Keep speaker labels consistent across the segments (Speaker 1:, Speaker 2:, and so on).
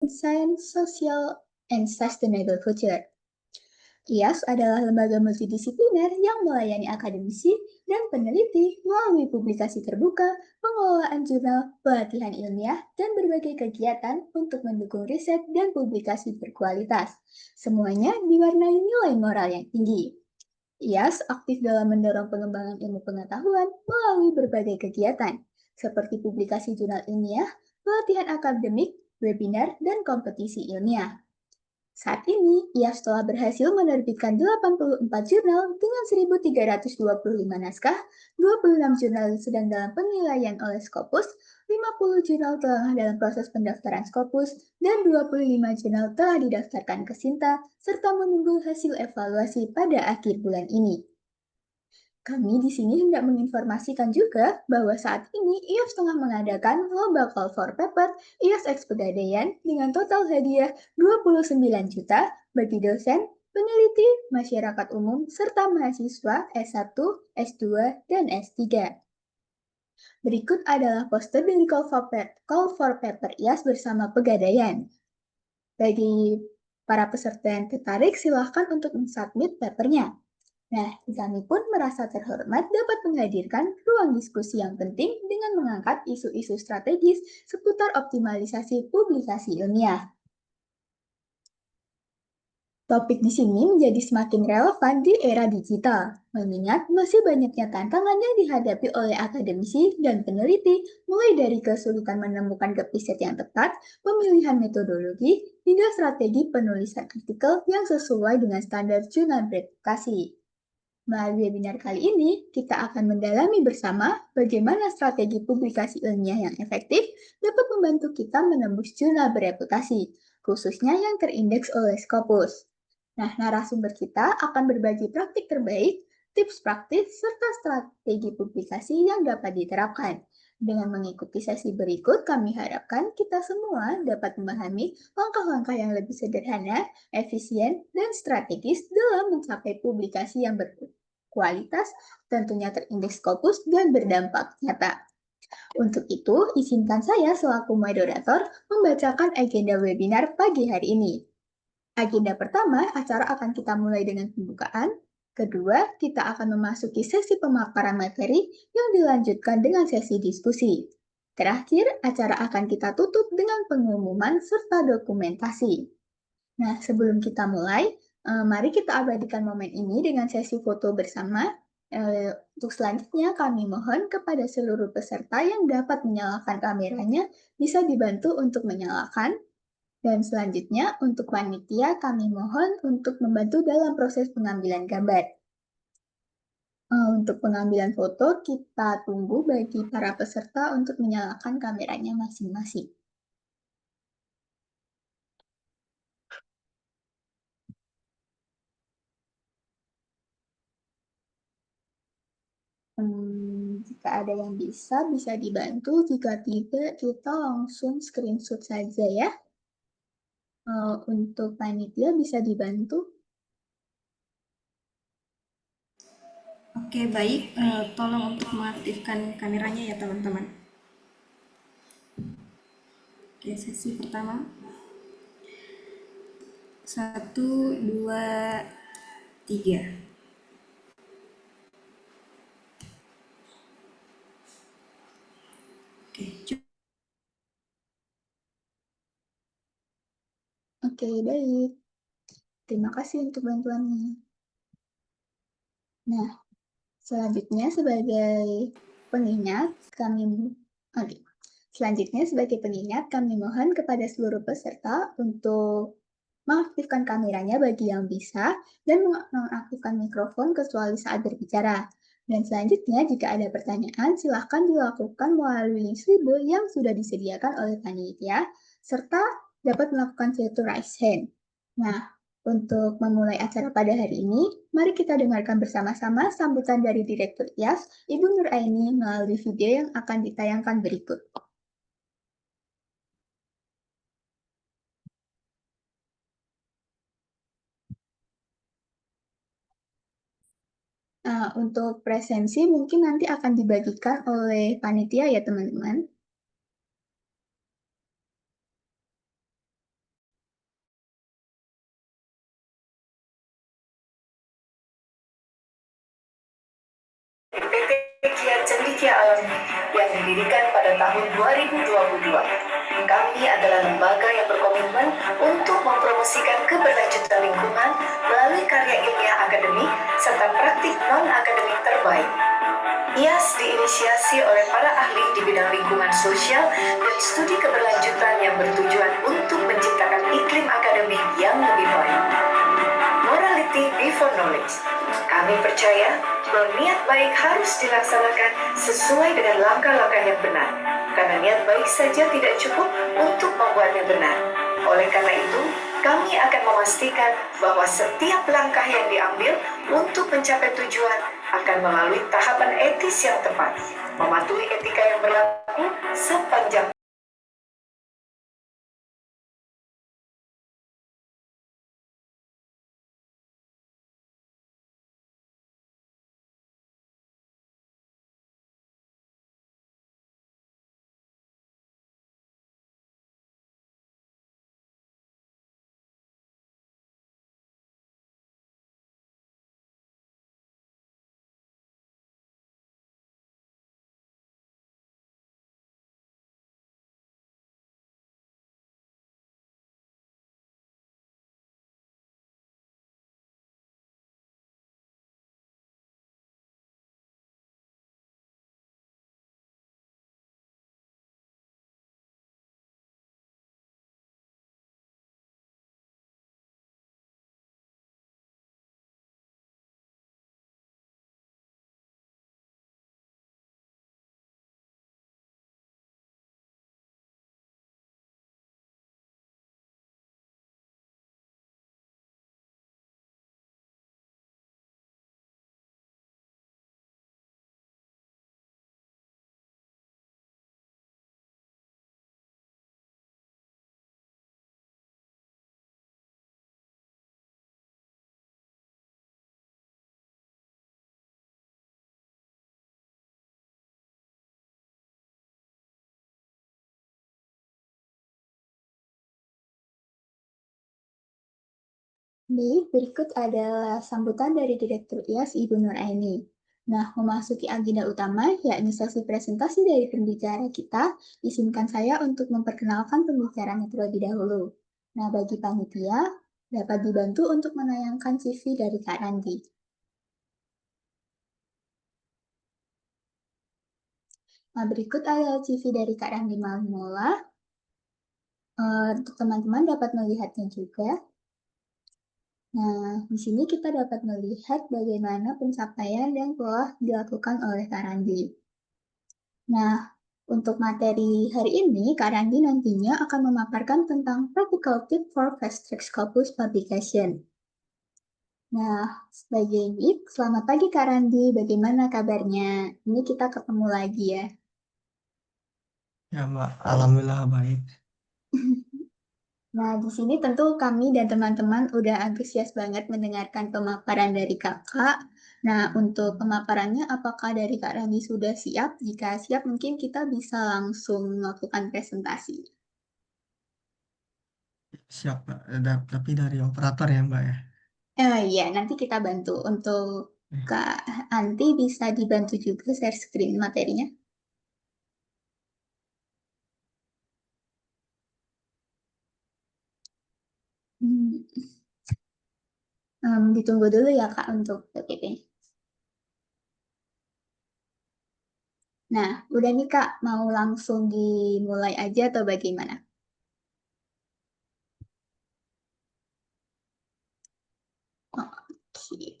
Speaker 1: Science, Social, and Sustainable Future. IAS adalah lembaga multidisipliner yang melayani akademisi dan peneliti melalui publikasi terbuka, pengelolaan jurnal, pelatihan ilmiah, dan berbagai kegiatan untuk mendukung riset dan publikasi berkualitas. Semuanya diwarnai nilai moral yang tinggi. IAS aktif dalam mendorong pengembangan ilmu pengetahuan melalui berbagai kegiatan, seperti publikasi jurnal ilmiah, pelatihan akademik, webinar, dan kompetisi ilmiah. Saat ini, IAS telah berhasil menerbitkan 84 jurnal dengan 1.325 naskah, 26 jurnal sedang dalam penilaian oleh Scopus, 50 jurnal telah dalam proses pendaftaran Scopus, dan 25 jurnal telah didaftarkan ke Sinta, serta menunggu hasil evaluasi pada akhir bulan ini. Kami di sini hendak menginformasikan juga bahwa saat ini IAS tengah mengadakan lomba call for paper IAS X Pegadaian dengan total hadiah 29 juta bagi dosen, peneliti, masyarakat umum, serta mahasiswa S1, S2, dan S3. Berikut adalah poster dari call for paper IAS bersama Pegadaian. Bagi para peserta yang tertarik, silahkan untuk mensubmit papernya. Nah, kami pun merasa terhormat dapat menghadirkan ruang diskusi yang penting dengan mengangkat isu-isu strategis seputar optimalisasi publikasi ilmiah. Topik di sini menjadi semakin relevan di era digital, mengingat masih banyaknya tantangan yang dihadapi oleh akademisi dan peneliti, mulai dari kesulitan menemukan episode yang tepat, pemilihan metodologi, hingga strategi penulisan artikel yang sesuai dengan standar jurnal bereputasi. Melalui webinar kali ini, kita akan mendalami bersama bagaimana strategi publikasi ilmiah yang efektif dapat membantu kita menembus jurnal bereputasi, khususnya yang terindeks oleh Scopus. Nah, narasumber kita akan berbagi praktik terbaik, tips praktis, serta strategi publikasi yang dapat diterapkan. Dengan mengikuti sesi berikut, kami harapkan kita semua dapat memahami langkah-langkah yang lebih sederhana, efisien, dan strategis dalam mencapai publikasi yang berkualitas, tentunya terindeks Scopus dan berdampak nyata. Untuk itu, izinkan saya selaku moderator membacakan agenda webinar pagi hari ini. Agenda pertama, acara akan kita mulai dengan pembukaan. Kedua, kita akan memasuki sesi pemaparan materi yang dilanjutkan dengan sesi diskusi. Terakhir, acara akan kita tutup dengan pengumuman serta dokumentasi. Nah, sebelum kita mulai, mari kita abadikan momen ini dengan sesi foto bersama. Untuk selanjutnya, kami mohon kepada seluruh peserta yang dapat menyalakan kameranya bisa dibantu untuk menyalakan. Dan selanjutnya, untuk panitia, kami mohon untuk membantu dalam proses pengambilan gambar. Untuk pengambilan foto, kita tunggu bagi para peserta untuk menyalakan kameranya masing-masing. Jika ada yang bisa dibantu. Jika tidak, kita langsung screenshot saja ya. Untuk panitia bisa dibantu.
Speaker 2: Oke, baik. Tolong untuk mengaktifkan kameranya ya, teman-teman. Oke, sesi pertama. 1, 2, 3. Oke,
Speaker 1: Oke, baik. Terima kasih untuk bantuannya. Nah, selanjutnya sebagai pengingat, kami mohon kepada seluruh peserta untuk mengaktifkan kameranya bagi yang bisa dan mengaktifkan mikrofon kecuali saat berbicara. Dan selanjutnya, jika ada pertanyaan, silakan dilakukan melalui link Slido yang sudah disediakan oleh panitia, serta dapat melakukan chat to raise hand. Nah, untuk memulai acara pada hari ini, mari kita dengarkan bersama-sama sambutan dari Direktur IAS, Ibu Nur Aini, melalui video yang akan ditayangkan berikut. Untuk presensi mungkin nanti akan dibagikan oleh panitia ya teman-teman.
Speaker 3: PT Kiat Cendikia Alam yang didirikan pada tahun 2022. Kami adalah lembaga yang berkomitmen untuk mempromosikan keberlanjutan lingkungan melalui karya ilmiah akademik serta praktik non-akademik terbaik. IAS diinisiasi oleh para ahli di bidang lingkungan sosial dan studi keberlanjutan yang bertujuan untuk menciptakan iklim akademik yang lebih baik. Morality before knowledge. Kami percaya bahwa niat baik harus dilaksanakan sesuai dengan langkah-langkah yang benar. Karena niat baik saja tidak cukup untuk membuatnya benar. Oleh karena itu, kami akan memastikan bahwa setiap langkah yang diambil untuk mencapai tujuan akan melalui tahapan etis yang tepat, mematuhi etika yang berlaku sepanjang
Speaker 1: Baik, berikut adalah sambutan dari Direktur IAS Ibu Nur Aini. Nah, memasuki agenda utama, yakni sesi presentasi dari pembicara kita, izinkan saya untuk memperkenalkan pembicaranya terlebih dahulu. Nah, bagi panitia, dapat dibantu untuk menayangkan CV dari Kak Randi. Nah, berikut adalah CV dari Kak Randi Malmola. Untuk teman-teman dapat melihatnya juga. Nah, di sini kita dapat melihat bagaimana pencapaian yang telah dilakukan oleh Kak Randi. Nah, untuk materi hari ini, Kak Randi nantinya akan memaparkan tentang practical tip for fast track Scopus publication. Nah, sebagai ini, selamat pagi Kak Randi, bagaimana kabarnya? Ini kita ketemu lagi ya.
Speaker 4: Ya, Mbak. Alhamdulillah baik.
Speaker 1: Nah, di sini tentu kami dan teman-teman udah antusias banget mendengarkan pemaparan dari Kakak. Nah, untuk pemaparannya, apakah dari Kak Randi sudah siap? Jika siap, mungkin kita bisa langsung melakukan presentasi.
Speaker 4: Siap, Mbak. Tapi dari operator ya, Mbak ya.
Speaker 1: Iya, nanti kita bantu. Untuk
Speaker 4: Eh,
Speaker 1: Kak Anti bisa dibantu juga share screen materinya. Hmm, ditunggu dulu ya Kak untuk PPT. Nah, udah nih Kak, mau langsung dimulai aja atau bagaimana? Oke.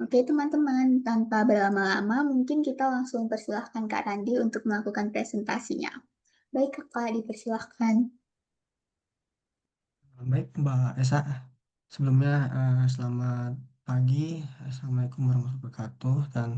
Speaker 1: Oke teman-teman, tanpa berlama-lama mungkin kita langsung persilahkan Kak Randi untuk melakukan presentasinya. Baik Kakak, dipersilahkan.
Speaker 4: Baik, Mbak Esa. Sebelumnya, selamat pagi. Assalamualaikum warahmatullahi wabarakatuh. Dan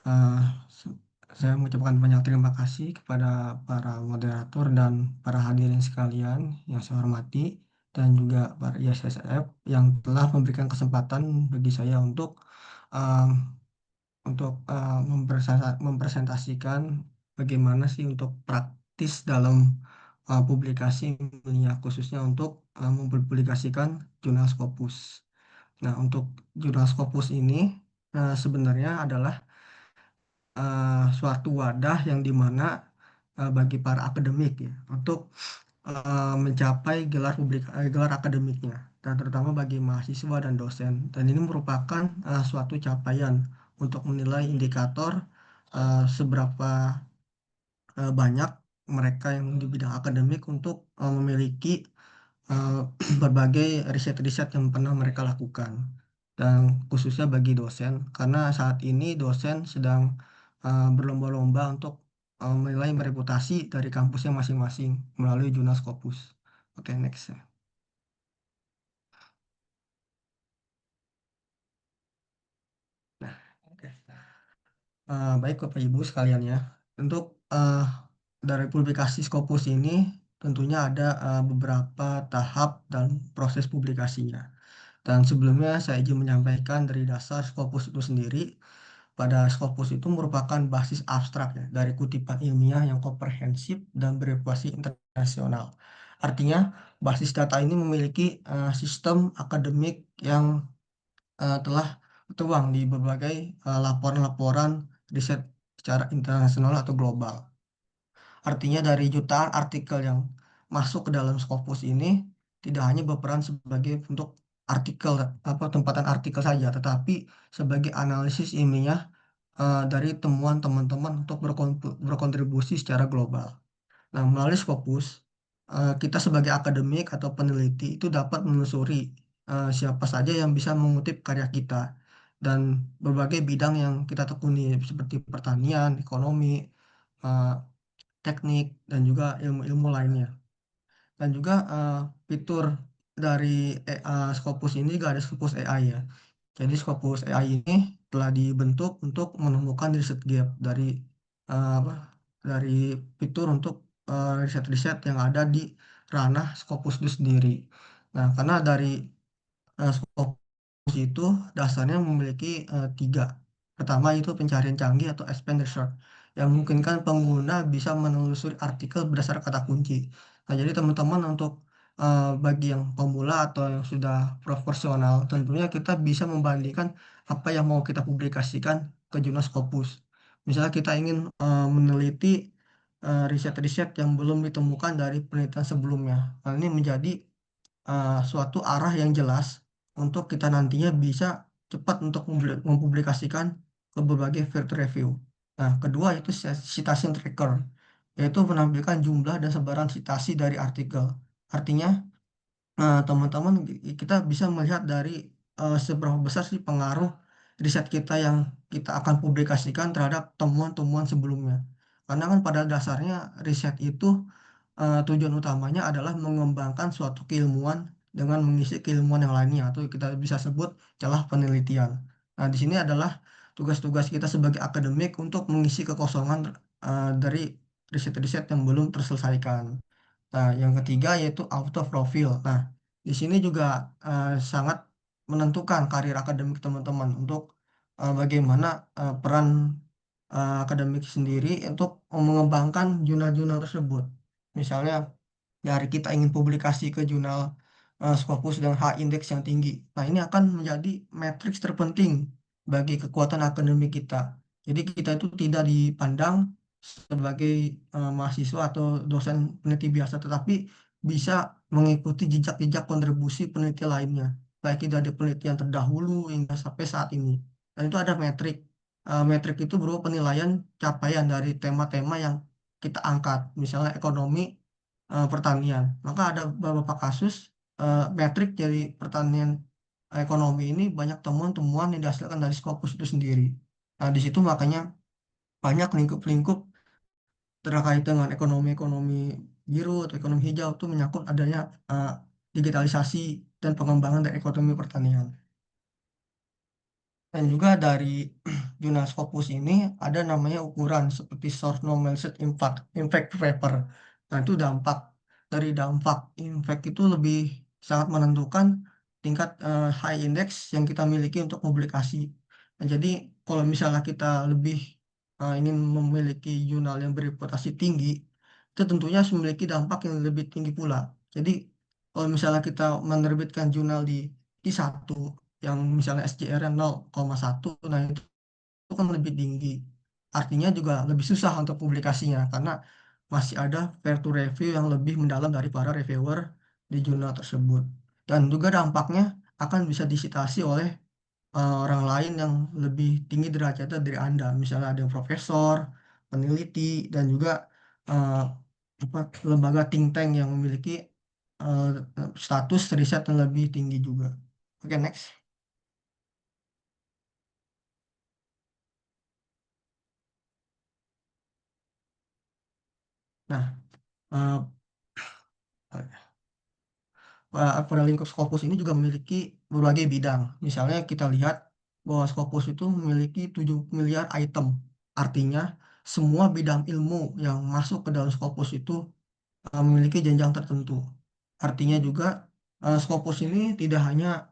Speaker 4: eh, se- saya mengucapkan banyak terima kasih kepada para moderator dan para hadirin sekalian yang saya hormati. Dan juga para ISSF yang telah memberikan kesempatan bagi saya eh, mempresentasikan bagaimana sih untuk praktis dalam publikasi ilmiah khususnya untuk mempublikasikan jurnal Scopus. Nah, untuk jurnal Scopus ini sebenarnya adalah suatu wadah yang dimana bagi para akademik ya untuk mencapai gelar akademiknya dan terutama bagi mahasiswa dan dosen, dan ini merupakan suatu capaian untuk menilai indikator seberapa banyak mereka yang di bidang akademik untuk memiliki eh, berbagai riset-riset yang pernah mereka lakukan, dan khususnya bagi dosen karena saat ini dosen sedang berlomba-lomba untuk menilai reputasi dari kampusnya masing-masing melalui jurnal Scopus. Oke, next ya. Nah, oke. Baik Bapak Ibu sekalian ya. Untuk dari publikasi Scopus ini tentunya ada beberapa tahap dan proses publikasinya. Dan sebelumnya saya izin menyampaikan dari dasar Scopus itu sendiri. Pada Scopus itu merupakan basis abstrak ya, dari kutipan ilmiah yang komprehensif dan bereputasi internasional. Artinya, basis data ini memiliki sistem akademik yang telah tertuang di berbagai laporan-laporan riset secara internasional atau global. Artinya dari jutaan artikel yang masuk ke dalam Scopus ini tidak hanya berperan sebagai bentuk artikel apa tempatan artikel saja, tetapi sebagai analisis ilmiah dari temuan teman-teman untuk berkontribusi secara global. Nah, melalui Scopus, kita sebagai akademik atau peneliti itu dapat menelusuri siapa saja yang bisa mengutip karya kita dan berbagai bidang yang kita tekuni seperti pertanian, ekonomi, eh, teknik, dan juga ilmu-ilmu lainnya. Dan juga fitur dari Scopus ini juga ada Scopus AI ya. Jadi Scopus AI ini telah dibentuk untuk menemukan riset gap dari apa dari fitur untuk riset-riset yang ada di ranah Scopus itu sendiri. Nah, karena dari Scopus itu dasarnya memiliki tiga. Pertama itu pencarian canggih atau expand research yang memungkinkan pengguna bisa menelusuri artikel berdasar kata kunci. Nah, jadi teman-teman untuk bagi yang pemula atau yang sudah profesional, tentunya kita bisa membandingkan apa yang mau kita publikasikan ke jurnal Scopus. Misalnya kita ingin meneliti riset-riset yang belum ditemukan dari penelitian sebelumnya. Nah, ini menjadi suatu arah yang jelas untuk kita nantinya bisa cepat untuk mempublikasikan ke berbagai field review. Nah, kedua itu citation tracker, yaitu menampilkan jumlah dan sebaran citasi dari artikel. Artinya, teman-teman kita bisa melihat dari seberapa besar sih pengaruh riset kita yang kita akan publikasikan terhadap temuan-temuan sebelumnya. Karena kan pada dasarnya riset itu tujuan utamanya adalah mengembangkan suatu keilmuan dengan mengisi keilmuan yang lainnya atau kita bisa sebut celah penelitian. Nah, di sini adalah tugas-tugas kita sebagai akademik untuk mengisi kekosongan dari riset-riset yang belum terselesaikan. Nah, yang ketiga yaitu auto profil. Nah, di sini juga sangat menentukan karir akademik teman-teman untuk bagaimana peran akademik sendiri untuk mengembangkan jurnal-jurnal tersebut. Misalnya dari kita ingin publikasi ke jurnal Scopus dengan H-index yang tinggi. Nah, ini akan menjadi matriks terpenting bagi kekuatan akademik kita. Jadi kita itu tidak dipandang sebagai mahasiswa atau dosen peneliti biasa, tetapi bisa mengikuti jejak-jejak kontribusi peneliti lainnya, baik itu dari penelitian terdahulu hingga sampai saat ini. Dan itu ada metrik. Metrik itu berupa penilaian capaian dari tema-tema yang kita angkat, misalnya ekonomi, pertanian. Maka ada beberapa kasus metrik dari pertanian ekonomi ini banyak temuan-temuan yang dihasilkan dari Scopus itu sendiri. Nah, di situ makanya banyak lingkup-lingkup terkait dengan ekonomi-ekonomi biru atau ekonomi hijau itu menyangkut adanya eh, digitalisasi dan pengembangan dari ekonomi pertanian. Dan juga dari jurnal Scopus ini ada namanya ukuran seperti source knowledge impact paper. Nah, itu dampak. Dari dampak impact itu lebih sangat menentukan tingkat high index yang kita miliki untuk publikasi. Nah, jadi kalau misalnya kita lebih ingin memiliki jurnal yang bereputasi tinggi, itu tentunya harus memiliki dampak yang lebih tinggi pula. Jadi kalau misalnya kita menerbitkan jurnal di I1, yang misalnya SJR-nya 0,1, nah itu kan lebih tinggi. Artinya juga lebih susah untuk publikasinya karena masih ada peer to review yang lebih mendalam dari para reviewer di jurnal tersebut. Dan juga dampaknya akan bisa disitasi oleh orang lain yang lebih tinggi derajatnya dari Anda. Misalnya ada profesor, peneliti, dan juga eh, apa, lembaga think tank yang memiliki eh, status riset yang lebih tinggi juga. Oke, next. Nah, eh, pada lingkup Scopus ini juga memiliki berbagai bidang. Misalnya kita lihat bahwa Scopus itu memiliki 7 miliar item. Artinya semua bidang ilmu yang masuk ke dalam Scopus itu memiliki jenjang tertentu. Artinya juga Scopus ini tidak hanya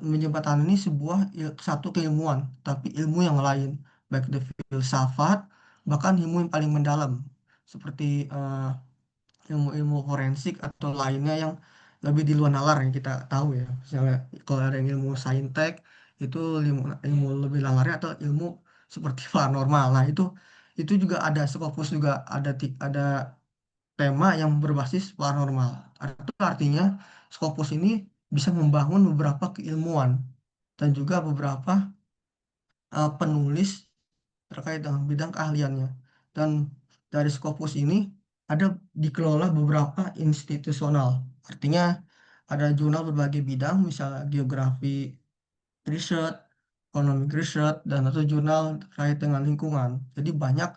Speaker 4: menjembatani sebuah satu keilmuan, tapi ilmu yang lain, baik dari filsafat, bahkan ilmu yang paling mendalam, seperti ilmu-ilmu forensik atau lainnya yang lebih di luar nalar yang kita tahu ya. Misalnya kalau ada yang ilmu saintek itu ilmu, ilmu lebih nalarnya atau ilmu seperti paranormal. Nah, itu juga ada Scopus juga ada tema yang berbasis paranormal. Itu artinya Scopus ini bisa membangun beberapa keilmuan dan juga beberapa penulis terkait dengan bidang keahliannya. Dan dari Scopus ini ada dikelola beberapa institusional. Artinya ada jurnal berbagai bidang, misalnya geografi research, economic research, dan atau jurnal terkait dengan lingkungan. Jadi banyak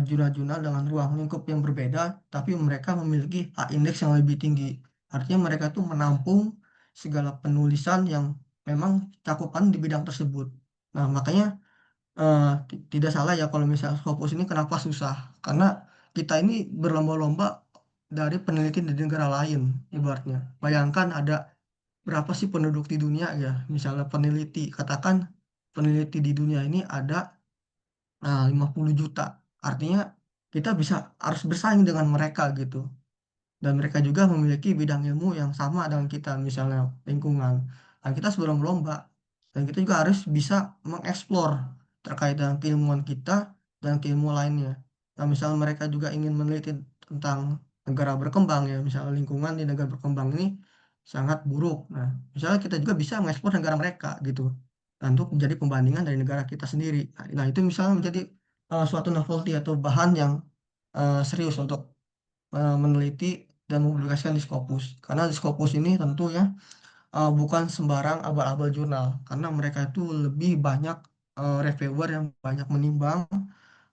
Speaker 4: jurnal-jurnal dengan ruang lingkup yang berbeda, tapi mereka memiliki H-index yang lebih tinggi. Artinya mereka tuh menampung segala penulisan yang memang cakupan di bidang tersebut. Nah, makanya tidak salah ya kalau misalnya Scopus ini kenapa susah. Karena kita ini berlomba-lomba dari peneliti di negara lain, ibaratnya. Bayangkan ada berapa sih penduduk di dunia ya, misalnya peneliti, katakan peneliti di dunia ini ada 50 juta, artinya kita harus bersaing dengan mereka gitu, dan mereka juga memiliki bidang ilmu yang sama dengan kita, misalnya lingkungan. Nah, kita sebelum lomba, dan kita juga harus bisa mengeksplor terkait dengan keilmuan kita dan keilmuan lainnya. Nah, misalnya mereka juga ingin meneliti tentang negara berkembang ya, misalnya lingkungan di negara berkembang ini sangat buruk. Nah, misalnya kita juga bisa mengeksplor negara mereka gitu, dan untuk menjadi pembandingan dari negara kita sendiri. Nah, itu misalnya menjadi suatu novelty atau bahan yang serius untuk meneliti dan mempublikasikan di Scopus. Karena di Scopus ini tentu ya bukan sembarang abal-abal jurnal, karena mereka itu lebih banyak reviewer yang banyak menimbang,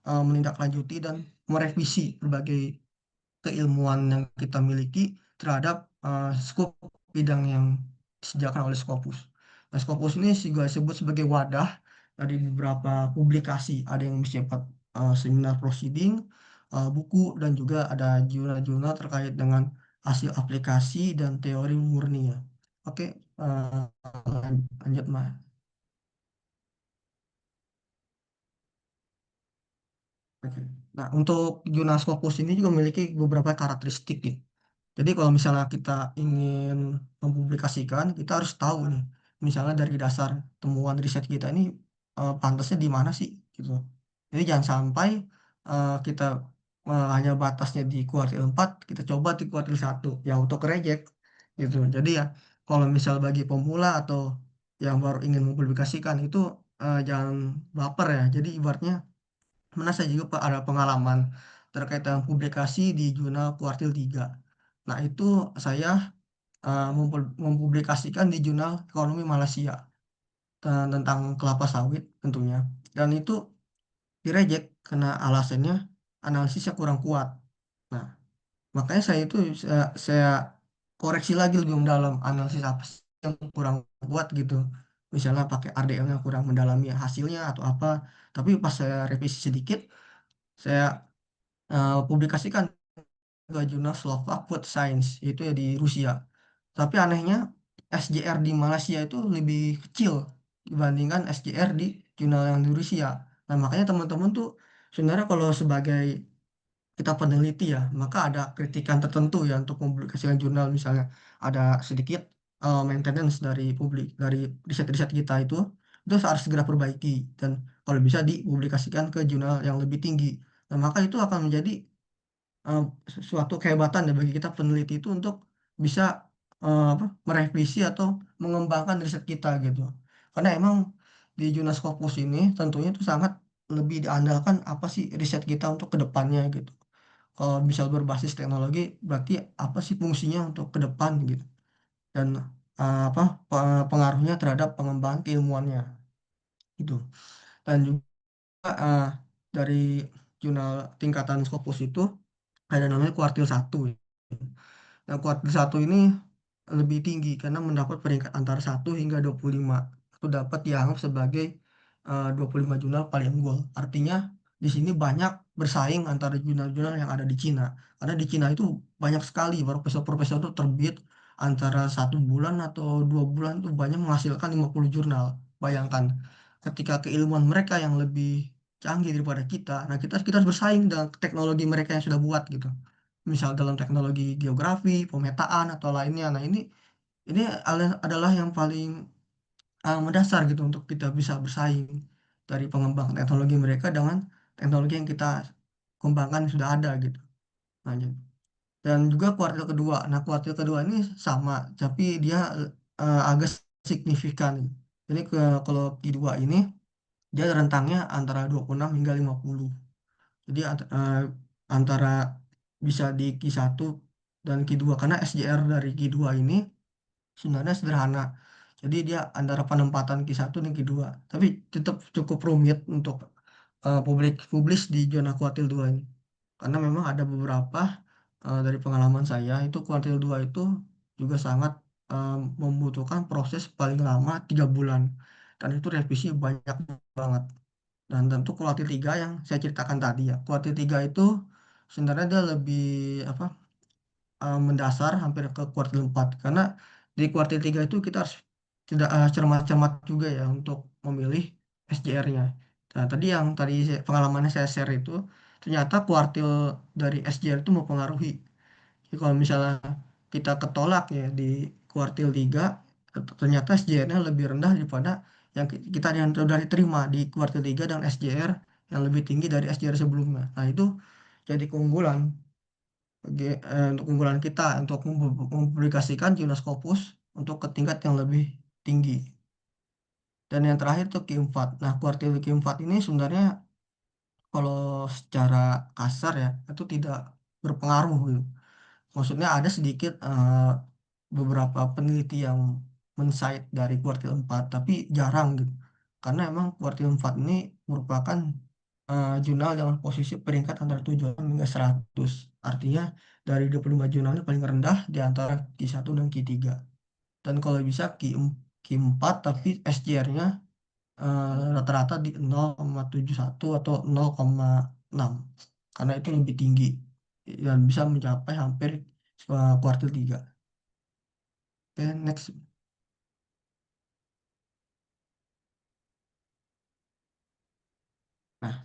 Speaker 4: menindaklanjuti dan merevisi berbagai keilmuan yang kita miliki terhadap skop bidang yang disediakan oleh Scopus. Nah, Scopus ini juga disebut sebagai wadah dari beberapa publikasi. Ada yang bersifat seminar proceeding, buku, dan juga ada jurnal-jurnal terkait dengan hasil aplikasi dan teori murni ya. Oke, lanjut Mas. Oke. Nah, untuk jurnal Scopus ini juga memiliki beberapa karakteristik gitu. Jadi kalau misalnya kita ingin mempublikasikan, kita harus tahu nih, misalnya dari dasar temuan riset kita ini pantasnya di mana sih, gitu. Jadi jangan sampai kita hanya batasnya di kuartil 4, kita coba di kuartil 1, ya untuk reject, gitu. Jadi ya, kalau misal bagi pemula atau yang baru ingin mempublikasikan itu jangan baper ya. Jadi ibaratnya, mana saya juga ada pengalaman terkait dengan publikasi di jurnal kuartil 3. Nah, itu saya mempublikasikan di jurnal Ekonomi Malaysia tentang kelapa sawit tentunya. Dan itu direject karena alasannya analisisnya kurang kuat. Nah, makanya saya koreksi lagi lebih mendalam, analisis apa sih yang kurang kuat gitu. Misalnya pakai RDL yang kurang mendalami hasilnya atau apa. Tapi pas saya revisi sedikit, saya publikasikan ke jurnal Slovak Food Science, itu ya di Rusia. Tapi anehnya SJR di Malaysia itu lebih kecil dibandingkan SJR di jurnal yang di Rusia. Nah, makanya teman-teman tuh sebenarnya kalau sebagai kita peneliti ya, maka ada kritikan tertentu ya untuk mempublikasikan jurnal, misalnya ada sedikit maintenance dari publik, dari riset-riset kita itu harus segera perbaiki dan kalau bisa dipublikasikan ke jurnal yang lebih tinggi. Nah, maka itu akan menjadi eh, suatu kehebatan ya bagi kita peneliti itu untuk bisa apa, merevisi atau mengembangkan riset kita gitu. Karena emang di jurnal Scopus ini tentunya itu sangat lebih diandalkan apa sih riset kita untuk kedepannya gitu. Kalau bisa berbasis teknologi, berarti apa sih fungsinya untuk ke depan gitu. Dan apa pengaruhnya terhadap pengembangan keilmuannya gitu. Dan juga eh, dari jurnal tingkatan Scopus itu ada namanya kuartil satu. Nah, kuartil satu ini lebih tinggi karena mendapat peringkat antara 1 hingga 25. Itu dapat dianggap sebagai 25 jurnal paling unggul. Artinya di sini banyak bersaing antara jurnal-jurnal yang ada di Cina. Karena di Cina itu banyak sekali profesor-profesor itu terbit antara 1 bulan atau 2 bulan itu banyak menghasilkan 50 jurnal. Bayangkan ketika keilmuan mereka yang lebih canggih daripada kita, nah kita harus bersaing dengan teknologi mereka yang sudah buat gitu misal dalam teknologi geografi, pemetaan atau lainnya. Nah, ini adalah yang paling mendasar gitu untuk kita bisa bersaing dari pengembangan teknologi mereka dengan teknologi yang kita kembangkan yang sudah ada gitu. Nah, dan juga kuartil kedua. Nah, kuartil kedua ini sama, tapi dia agak signifikan. Jadi kalau Q2 ini dia rentangnya antara 26 hingga 50. Jadi antara bisa di Q1 dan Q2 karena SJR dari Q2 ini sebenarnya sederhana. Jadi dia antara penempatan Q1 dan Q2. Tapi tetap cukup rumit untuk publish di zona kuartil 2 ini. Karena memang ada beberapa dari pengalaman saya itu kuartil 2 itu juga sangat membutuhkan proses paling lama 3 bulan. Dan itu revisi banyak banget. Dan tentu kuartil 3 yang saya ceritakan tadi ya. Kuartil 3 itu sebenarnya dia lebih apa mendasar hampir ke kuartil 4 karena di kuartil 3 itu kita harus tidak cermat-cermat juga ya untuk memilih SJR-nya. Nah, tadi yang pengalamannya saya share itu ternyata kuartil dari SJR itu mempengaruhi. Jadi kalau misalnya kita ketolak ya di kuartil 3 ternyata SJR-nya lebih rendah daripada yang sudah diterima di kuartil 3 dan SJR yang lebih tinggi dari SJR sebelumnya. Nah, itu jadi keunggulan untuk keunggulan kita untuk mempublikasikan jurnal Scopus untuk ke tingkat yang lebih tinggi. Dan yang terakhir tuh Q4. Nah, kuartil Q4 ini sebenarnya kalau secara kasar ya itu tidak berpengaruh gitu. Maksudnya ada sedikit beberapa peneliti yang men-cite dari kuartil 4, tapi jarang gitu. Karena emang kuartil 4 ini merupakan jurnal dengan posisi peringkat antara 7 hingga 100. Artinya dari 25 jurnal ini paling rendah di antara Q1 dan Q3. Dan kalau bisa Q4 tapi SJR-nya rata-rata di 0,71 atau 0,6 karena itu lebih tinggi dan bisa mencapai hampir kuartil 3. Oke, next. Nah,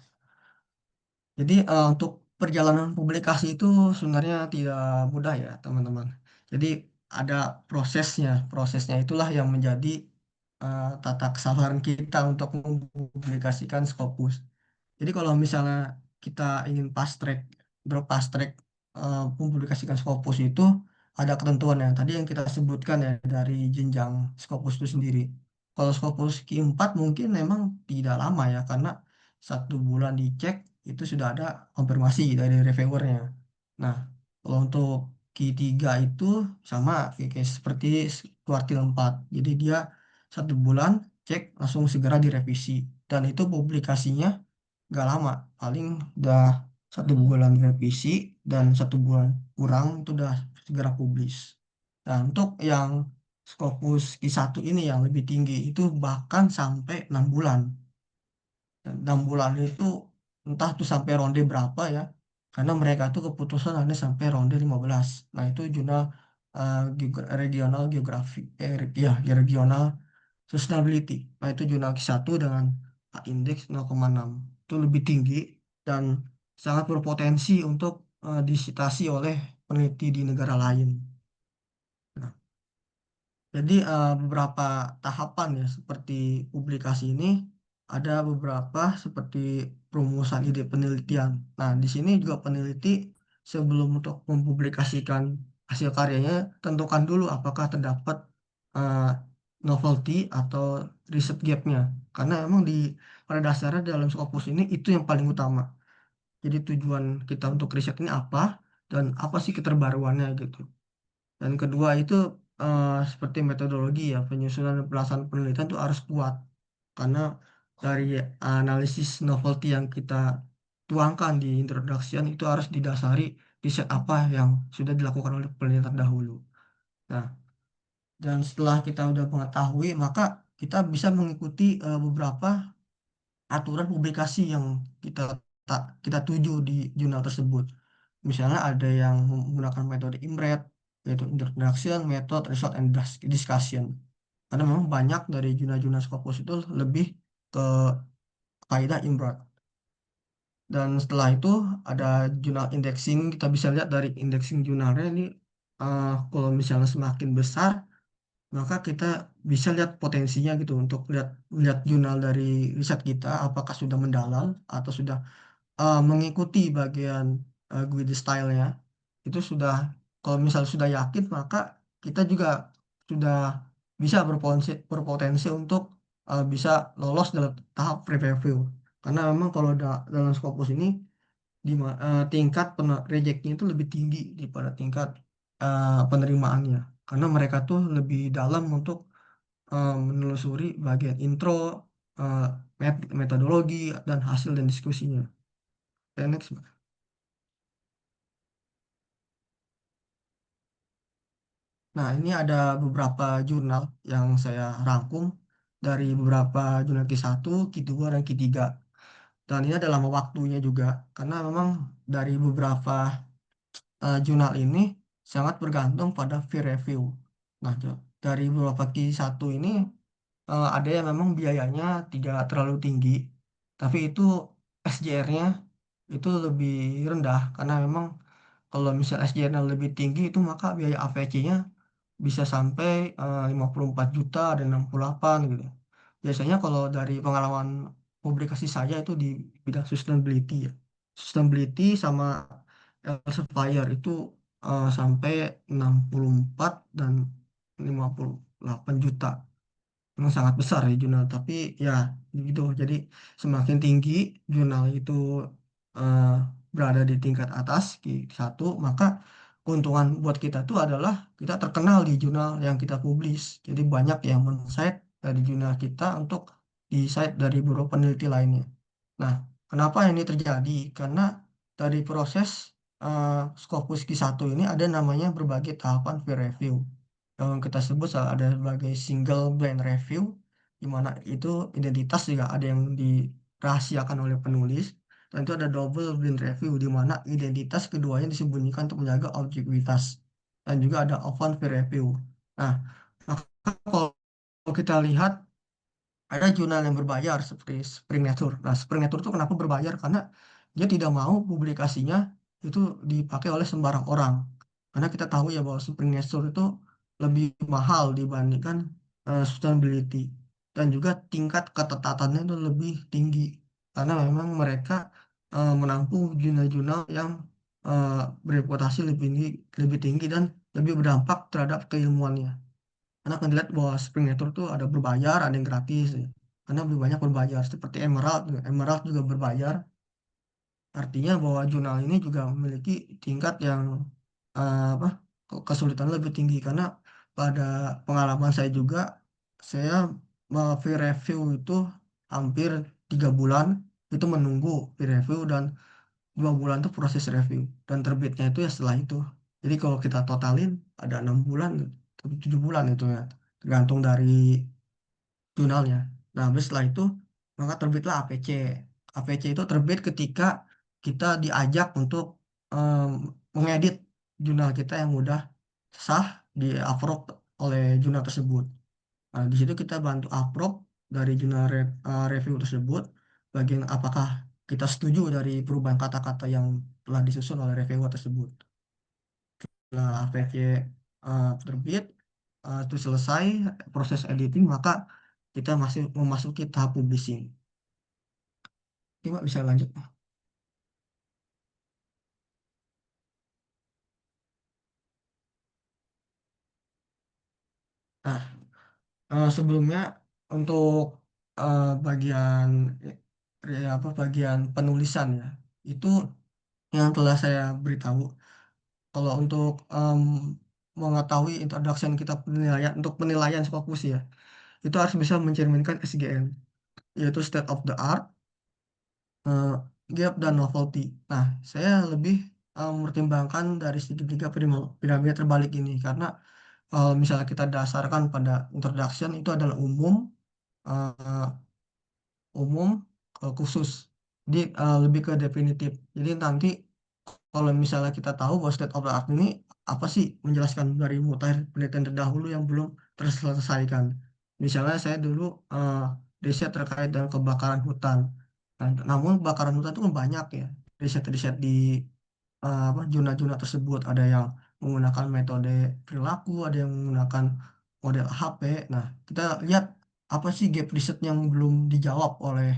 Speaker 4: jadi untuk perjalanan publikasi itu sebenarnya tidak mudah ya, teman-teman. Jadi ada prosesnya. Prosesnya itulah yang menjadi tata kesabaran kita untuk mempublikasikan Scopus. Jadi kalau misalnya kita ingin fast track mempublikasikan Scopus itu ada ketentuan ya. Tadi yang kita sebutkan ya dari jenjang Scopus itu sendiri. Kalau Scopus Q4 mungkin memang tidak lama ya karena 1 bulan dicek itu sudah ada konfirmasi dari reviewernya. Nah, kalau untuk Q3 itu sama kayak seperti kuartil 4. Jadi dia 1 bulan cek langsung segera direvisi dan itu publikasinya nggak lama paling udah 1 bulan revisi dan 1 bulan kurang itu udah segera publish. Nah untuk yang Scopus Q1 ini yang lebih tinggi itu bahkan sampai 6 bulan. Dan 6 bulan itu entah tuh sampai ronde berapa ya karena mereka tuh keputusan hanya sampai ronde 15. Nah itu jurnal regional geografi ya regional sustainability. Nah, itu jurnal Q1 dengan indeks 0,6. Itu lebih tinggi dan sangat berpotensi untuk disitasi oleh peneliti di negara lain. Nah, Jadi beberapa tahapan ya seperti publikasi ini ada beberapa seperti perumusan ide penelitian. Nah, di sini juga peneliti sebelum untuk mempublikasikan hasil karyanya tentukan dulu apakah terdapat eh, novelty atau riset gap-nya. Karena emang pada dasarnya dalam Scopus ini itu yang paling utama. Jadi tujuan kita untuk riset ini apa dan apa sih keterbaruannya gitu. Dan kedua itu seperti metodologi ya, penyusunan dan pelaksanaan penelitian itu harus kuat. Karena dari analisis novelty yang kita tuangkan di introduction itu harus didasari riset apa yang sudah dilakukan oleh peneliti terdahulu. Nah, dan setelah kita udah mengetahui, maka kita bisa mengikuti beberapa aturan publikasi yang kita kita tuju di jurnal tersebut. Misalnya ada yang menggunakan metode IMRET, yaitu Introduction, Method, Result, and Discussion. Karena memang banyak dari jurnal-jurnal Scopus itu lebih ke kaidah IMRET. Dan setelah itu ada jurnal indexing, kita bisa lihat dari indexing jurnalnya ini, kalau misalnya semakin besar, maka kita bisa lihat potensinya gitu untuk lihat lihat jurnal dari riset kita apakah sudah mendalam atau sudah mengikuti bagian guide style-nya. Itu sudah, kalau misalnya sudah yakin maka kita juga sudah bisa berpotensi untuk bisa lolos dalam tahap pre-review. Karena memang kalau dalam Scopus ini tingkat rejectnya itu lebih tinggi daripada tingkat penerimaannya. Karena mereka tuh lebih dalam untuk menelusuri bagian intro, eh, metodologi, dan hasil dan diskusinya. Oke, next. Nah, ini ada beberapa jurnal yang saya rangkum dari beberapa jurnal Q1, Q2, dan Q3. Dan ini ada lama waktunya juga, karena memang dari beberapa jurnal ini sangat bergantung pada peer review. Nah, dari beberapa Q1 ini ada yang memang biayanya tidak terlalu tinggi, tapi itu SJR-nya itu lebih rendah, karena memang kalau misal SJR-nya lebih tinggi itu maka biaya AVC-nya bisa sampai 54 juta dan 68 gitu. Biasanya kalau dari pengalaman publikasi saya itu di bidang sustainability ya. Sustainability sama Elsevier itu sampai 64 dan 58 juta. Memang sangat besar ya jurnal, tapi ya gitu. Jadi semakin tinggi jurnal itu eh, berada di tingkat atas satu, maka keuntungan buat kita tuh adalah kita terkenal di jurnal yang kita publish. Jadi banyak yang men-cite dari jurnal kita untuk di cite dari beberapa peneliti lainnya. Nah, kenapa ini terjadi? Karena dari proses eh, Scopus Q1 ini ada namanya berbagai tahapan peer review yang kita sebut ada sebagai single blind review, di mana itu identitas juga ada yang dirahasiakan oleh penulis, dan itu ada double blind review, di mana identitas keduanya disembunyikan untuk menjaga objektivitas, dan juga ada open peer review. Nah, maka kalau kita lihat ada jurnal yang berbayar seperti Spring Nature. Nah, Spring Nature itu kenapa berbayar? Karena dia tidak mau publikasinya itu dipakai oleh sembarang orang. Karena kita tahu ya bahwa Spring Nature itu lebih mahal dibandingkan sustainability. Dan juga tingkat ketetatannya itu lebih tinggi. Karena memang mereka menampung jurnal-jurnal yang eh, bereputasi lebih tinggi dan lebih berdampak terhadap keilmuannya. Karena akan dilihat bahwa Spring Network tuh ada berbayar, ada yang gratis ya. Karena lebih banyak berbayar. Seperti Emerald, Emerald juga berbayar. Artinya bahwa jurnal ini juga memiliki tingkat yang apa kesulitan lebih tinggi. Karena pada pengalaman saya juga, saya peer review itu hampir 3 bulan itu menunggu peer review, dan 2 bulan itu proses review, dan terbitnya itu ya setelah itu. Jadi kalau kita totalin ada 6 bulan, 7 bulan itu ya, tergantung dari jurnalnya. Nah, habis setelah itu maka terbitlah APC. APC itu terbit ketika kita diajak untuk em, mengedit jurnal kita yang udah sah di approve oleh jurnal tersebut. Nah, di situ kita bantu approve dari jurnal review tersebut, bagian apakah kita setuju dari perubahan kata-kata yang telah disusun oleh reviewer tersebut. Nah, APC terbit, itu selesai proses editing, maka kita masih memasuki tahap publishing. Oke, Mbak, bisa lanjut. Nah, sebelumnya untuk bagian bagian penulisan ya, itu yang telah saya beritahu. Kalau untuk mengetahui introduction kita penilaian untuk penilaian Scopus ya, itu harus bisa mencerminkan SGN, yaitu state of the art, eh, gap dan novelty. Nah, saya lebih mempertimbangkan dari segitiga piramida terbalik ini karena kalau misalnya kita dasarkan pada introduction itu adalah umum, eh, umum khusus. Jadi lebih ke definitif. Jadi nanti kalau misalnya kita tahu bahwa state of the art ini apa sih, menjelaskan dari mutakhir penelitian terdahulu yang belum terselesaikan. Misalnya saya dulu eh, riset terkait dengan kebakaran hutan. Nah, namun kebakaran hutan itu kan banyak ya. Riset-riset di zona-zona tersebut ada yang menggunakan metode perilaku, ada yang menggunakan model HP. Nah, kita lihat apa sih gap riset yang belum dijawab oleh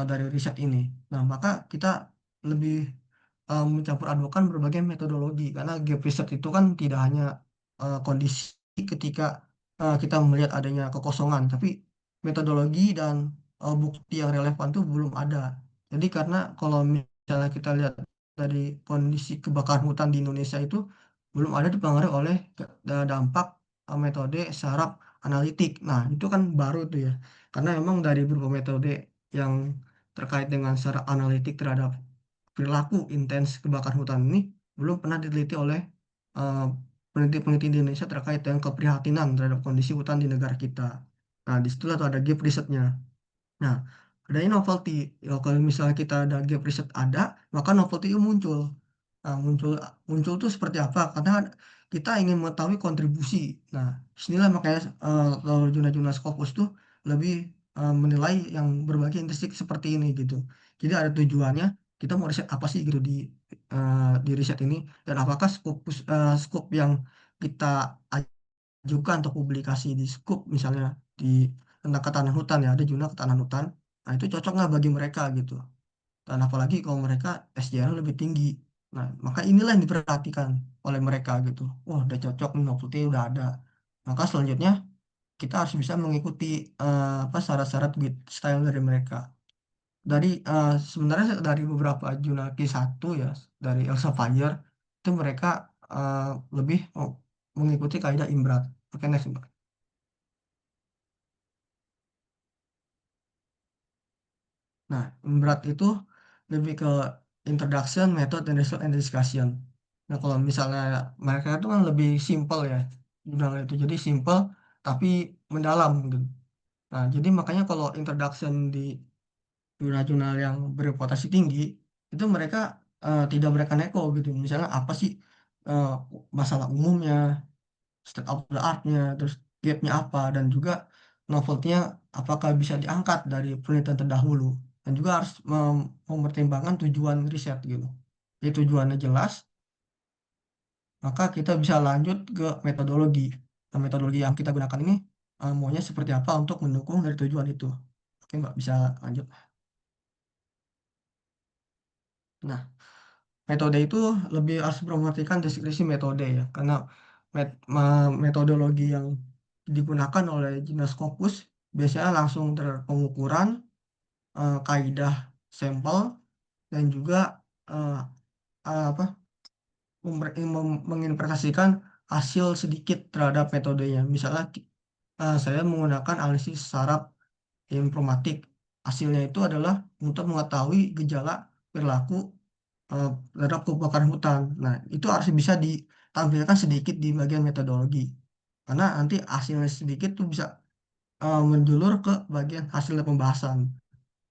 Speaker 4: dari riset ini. Nah, maka kita lebih mencampur adukan berbagai metodologi karena gap research itu kan tidak hanya kondisi ketika kita melihat adanya kekosongan, tapi metodologi dan bukti yang relevan itu belum ada. Jadi karena kalau misalnya kita lihat dari kondisi kebakaran hutan di Indonesia itu belum ada dipengaruhi oleh dampak metode saraf analitik. Nah, itu kan baru tuh ya. Karena memang dari beberapa metode yang terkait dengan secara analitik terhadap perilaku intens kebakaran hutan ini belum pernah diteliti oleh eh, peneliti-peneliti di Indonesia terkait dengan keprihatinan terhadap kondisi hutan di negara kita. Nah, disitulah tuh ada gap risetnya. Nah, adanya novelty. Ya, kalau misalnya kita ada gap riset ada, maka novelty itu muncul. Nah, muncul muncul tuh seperti apa? Karena kita ingin mengetahui kontribusi. Nah, disinilah makanya kalau Juna Scopus tuh lebih menilai yang berbagai intrinsik seperti ini gitu. Jadi ada tujuannya, kita mau riset apa sih gitu di riset ini, dan apakah skop yang kita ajukan untuk publikasi di Scoop misalnya di tentang ketahanan hutan ya, ada jurnal ketahanan hutan. Nah, itu cocok nggak bagi mereka gitu. Dan apalagi kalau mereka SJR lebih tinggi. Nah, maka inilah yang diperhatikan oleh mereka gitu. Wah, udah cocok nih, novelty udah ada. Maka selanjutnya kita harus bisa mengikuti syarat-syarat grid style dari mereka. Sebenarnya dari beberapa jurnal Q1 ya, dari Elsevier itu mereka eh, lebih mengikuti kaidah Imbrat. Oke, next, Mbak. Nah, berat itu lebih ke introduction, method, and result and discussion. Nah, kalau misalnya mereka itu kan lebih simple ya, jurnal itu. Jadi simple tapi mendalam gitu. Nah, jadi makanya kalau introduction di jurnal-jurnal yang bereputasi tinggi, itu mereka tidak mereka neko gitu. Misalnya apa sih eh, masalah umumnya, state of the art-nya, terus gap-nya apa, dan juga novelty-nya apakah bisa diangkat dari penelitian terdahulu, dan juga harus mempertimbangkan tujuan riset gitu. Jadi tujuannya jelas, maka kita bisa lanjut ke metodologi. Nah, metodologi yang kita gunakan ini maunya seperti apa untuk mendukung dari tujuan itu. Oke, Mbak, bisa lanjut. Nah, metode itu lebih harus memperhatikan deskripsi metode ya, karena metodologi yang digunakan oleh Dinas Scopus biasanya langsung terpengukuran, kaidah sampel, dan juga eh, apa menginterpretasikan hasil sedikit terhadap metodenya. Misalnya saya menggunakan analisis saraf informatik. Hasilnya itu adalah untuk mengetahui gejala perilaku terhadap kebakaran hutan. Nah, itu harus bisa ditampilkan sedikit di bagian metodologi. Karena nanti hasilnya sedikit tuh bisa menjulur ke bagian hasil pembahasan.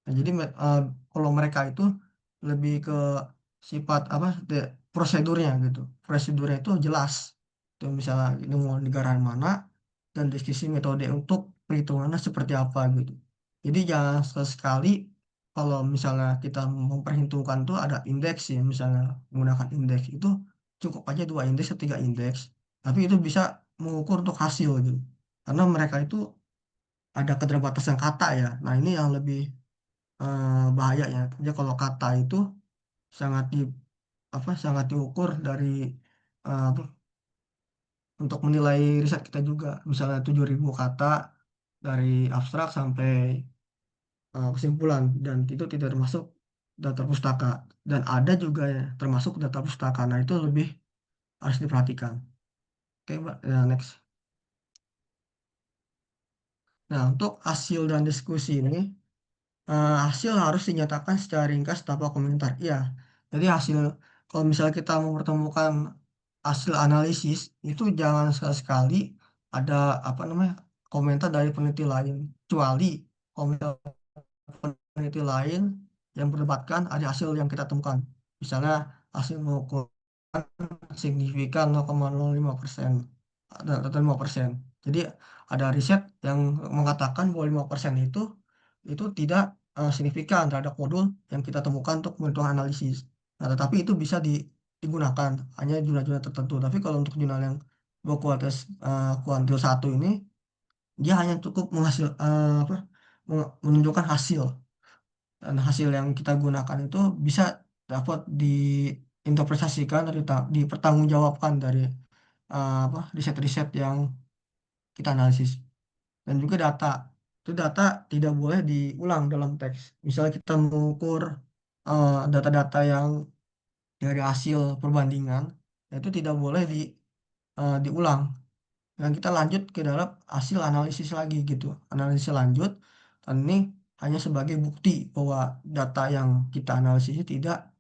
Speaker 4: Nah, jadi kalau mereka itu lebih ke sifat prosedurnya gitu. Prosedurnya itu jelas. Itu misalnya ini mau negara mana dan diskusi metode untuk perhitungannya seperti apa gitu. Jadi jangan sekali kalau misalnya kita memperhitungkan tuh ada indeks ya, misalnya menggunakan indeks itu cukup aja 2 indeks atau 3 indeks. Tapi itu bisa mengukur untuk hasil gitu. Karena mereka itu ada keterbatasan kata ya. Nah, ini yang lebih bahaya ya. Jadi kalau kata itu sangat di sangat diukur dari apa, untuk menilai riset kita juga. Misalnya 7.000 kata dari abstrak sampai kesimpulan dan itu tidak termasuk data pustaka dan ada juga ya termasuk data pustaka. Nah, itu lebih harus diperhatikan. Oke, Mbak. Ya, next. Nah, untuk hasil dan diskusi ini, hasil harus dinyatakan secara ringkas tanpa komentar. Iya, jadi hasil, kalau misalnya kita mempertemukan hasil analisis, itu jangan sekali-sekali ada apa namanya komentar dari peneliti lain, kecuali komentar peneliti lain yang berdebatkan ada hasil yang kita temukan. Misalnya hasil mengukur signifikan 0,05% atau 5%. Jadi ada riset yang mengatakan bahwa 5% itu tidak signifikan terhadap modul yang kita temukan untuk menentukan analisis. Nah, tetapi itu bisa digunakan hanya jurnal-jurnal tertentu. Tapi kalau untuk jurnal yang berkualitas kuantil satu ini, dia hanya cukup menunjukkan hasil. Dan hasil yang kita gunakan itu bisa dapat diinterpretasikan atau dipertanggungjawabkan dari riset-riset yang kita analisis. Dan juga data. Itu data tidak boleh diulang dalam teks. Misalnya kita mengukur data-data yang dari hasil perbandingan, itu tidak boleh diulang. Dan kita lanjut ke dalam hasil analisis lagi gitu. Analisis lanjut, dan ini hanya sebagai bukti bahwa data yang kita analisis itu tidak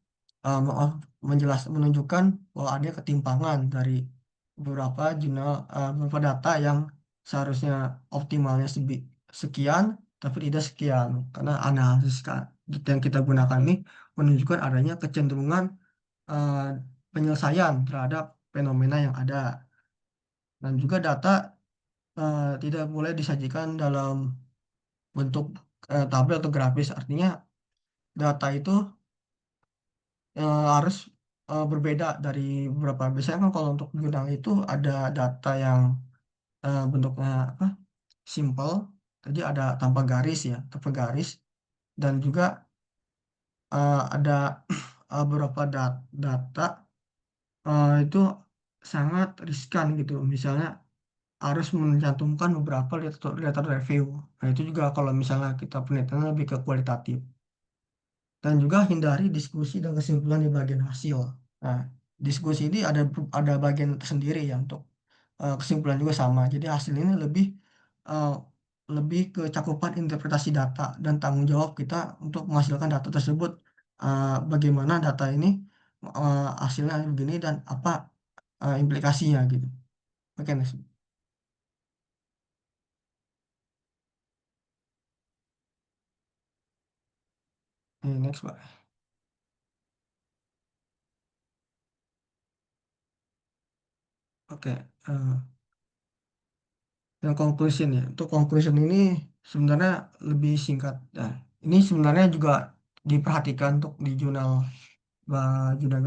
Speaker 4: menunjukkan bahwa ada ketimpangan dari beberapa data yang seharusnya optimalnya sekian tapi tidak sekian karena analisis yang kita gunakan ini menunjukkan adanya kecenderungan eh, penyelesaian terhadap fenomena yang ada dan juga data tidak boleh disajikan dalam bentuk tabel atau grafis artinya data itu harus berbeda dari beberapa. Biasanya kan kalau untuk jurnal itu ada data yang bentuknya apa simple, jadi ada tanpa garis ya, tanpa garis, dan juga ada beberapa data itu sangat riskan gitu. Misalnya harus mencantumkan beberapa literatur review. Nah, itu juga kalau misalnya kita penelitian lebih ke kualitatif. Dan juga hindari diskusi dan kesimpulan di bagian hasil. Nah, diskusi ini ada bagian tersendiri ya untuk kesimpulan juga sama. Jadi hasil ini eh, lebih ke cakupan interpretasi data dan tanggung jawab kita untuk menghasilkan data tersebut. Bagaimana data ini hasilnya begini dan apa implikasinya gitu. Oke, next. Next, Pak. Oke. Yang conclusion ya. Untuk conclusion ini sebenarnya lebih singkat. Nah, ini sebenarnya juga diperhatikan untuk di jurnal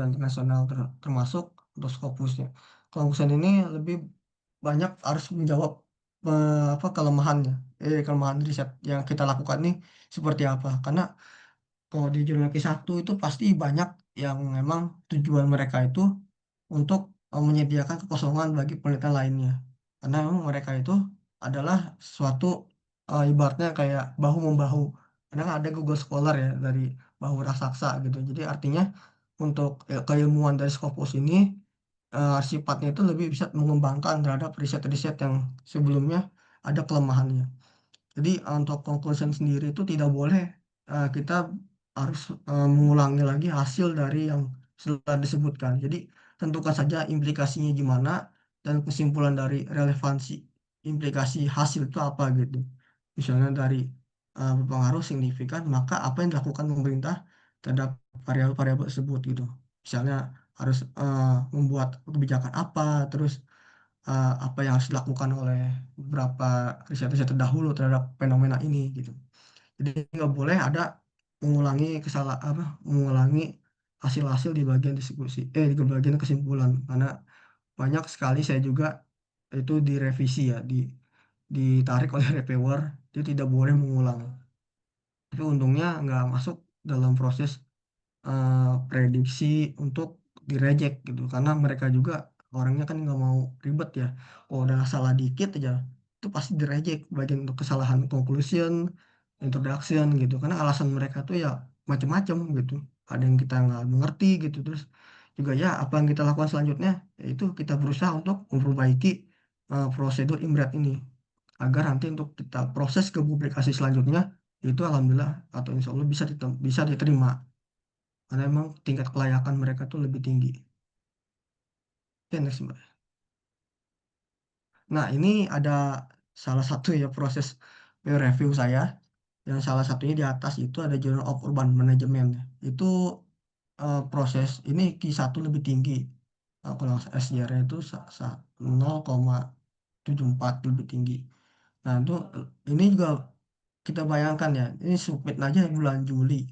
Speaker 4: internasional termasuk untuk Scopusnya. Conclusion ini lebih banyak harus menjawab kelemahan riset yang kita lakukan ini seperti apa. Karena kalau di jurnal Q1 itu pasti banyak yang memang tujuan mereka itu untuk menyediakan kekosongan bagi penelitian lainnya. Karena memang mereka itu adalah suatu ibaratnya kayak bahu-membahu. Karena kan ada Google Scholar ya dari bahu raksasa gitu. Jadi artinya untuk keilmuan dari Scopus ini sifatnya itu lebih bisa mengembangkan terhadap riset-riset yang sebelumnya ada kelemahannya. Jadi untuk conclusion sendiri itu tidak boleh kita harus mengulangi lagi hasil dari yang sudah disebutkan. Jadi tentukan saja implikasinya gimana dan kesimpulan dari relevansi implikasi hasil itu apa gitu. Misalnya dari berpengaruh signifikan, maka apa yang dilakukan pemerintah terhadap variabel-variabel tersebut gitu. Misalnya harus membuat kebijakan apa, terus apa yang harus dilakukan oleh beberapa riset-riset terdahulu terhadap fenomena ini gitu. Jadi nggak boleh ada mengulangi hasil-hasil di bagian diskusi, di bagian kesimpulan karena banyak sekali saya juga itu direvisi ya, ditarik oleh reviewer, dia tidak boleh mengulang. Tapi untungnya nggak masuk dalam proses prediksi untuk direject gitu, karena mereka juga orangnya kan nggak mau ribet ya. Kalau udah salah dikit aja itu pasti direject, bagian untuk kesalahan conclusion, introduction gitu, karena alasan mereka tuh ya macam-macam gitu. Ada yang kita nggak mengerti gitu. Terus juga ya apa yang kita lakukan selanjutnya yaitu kita berusaha untuk memperbaiki prosedur IMRAT ini agar nanti untuk kita proses ke publikasi selanjutnya itu alhamdulillah atau insya Allah bisa diterima, karena emang tingkat kelayakan mereka tuh lebih tinggi. Oke, next, Mbak. Nah, ini ada salah satu ya proses peer review saya, yang salah satunya di atas itu ada Journal of Urban Management. Itu proses ini Q1 lebih tinggi. Kalau SJR itu 0,74 lebih tinggi. Nah, itu ini juga kita bayangkan ya, ini submit aja bulan Juli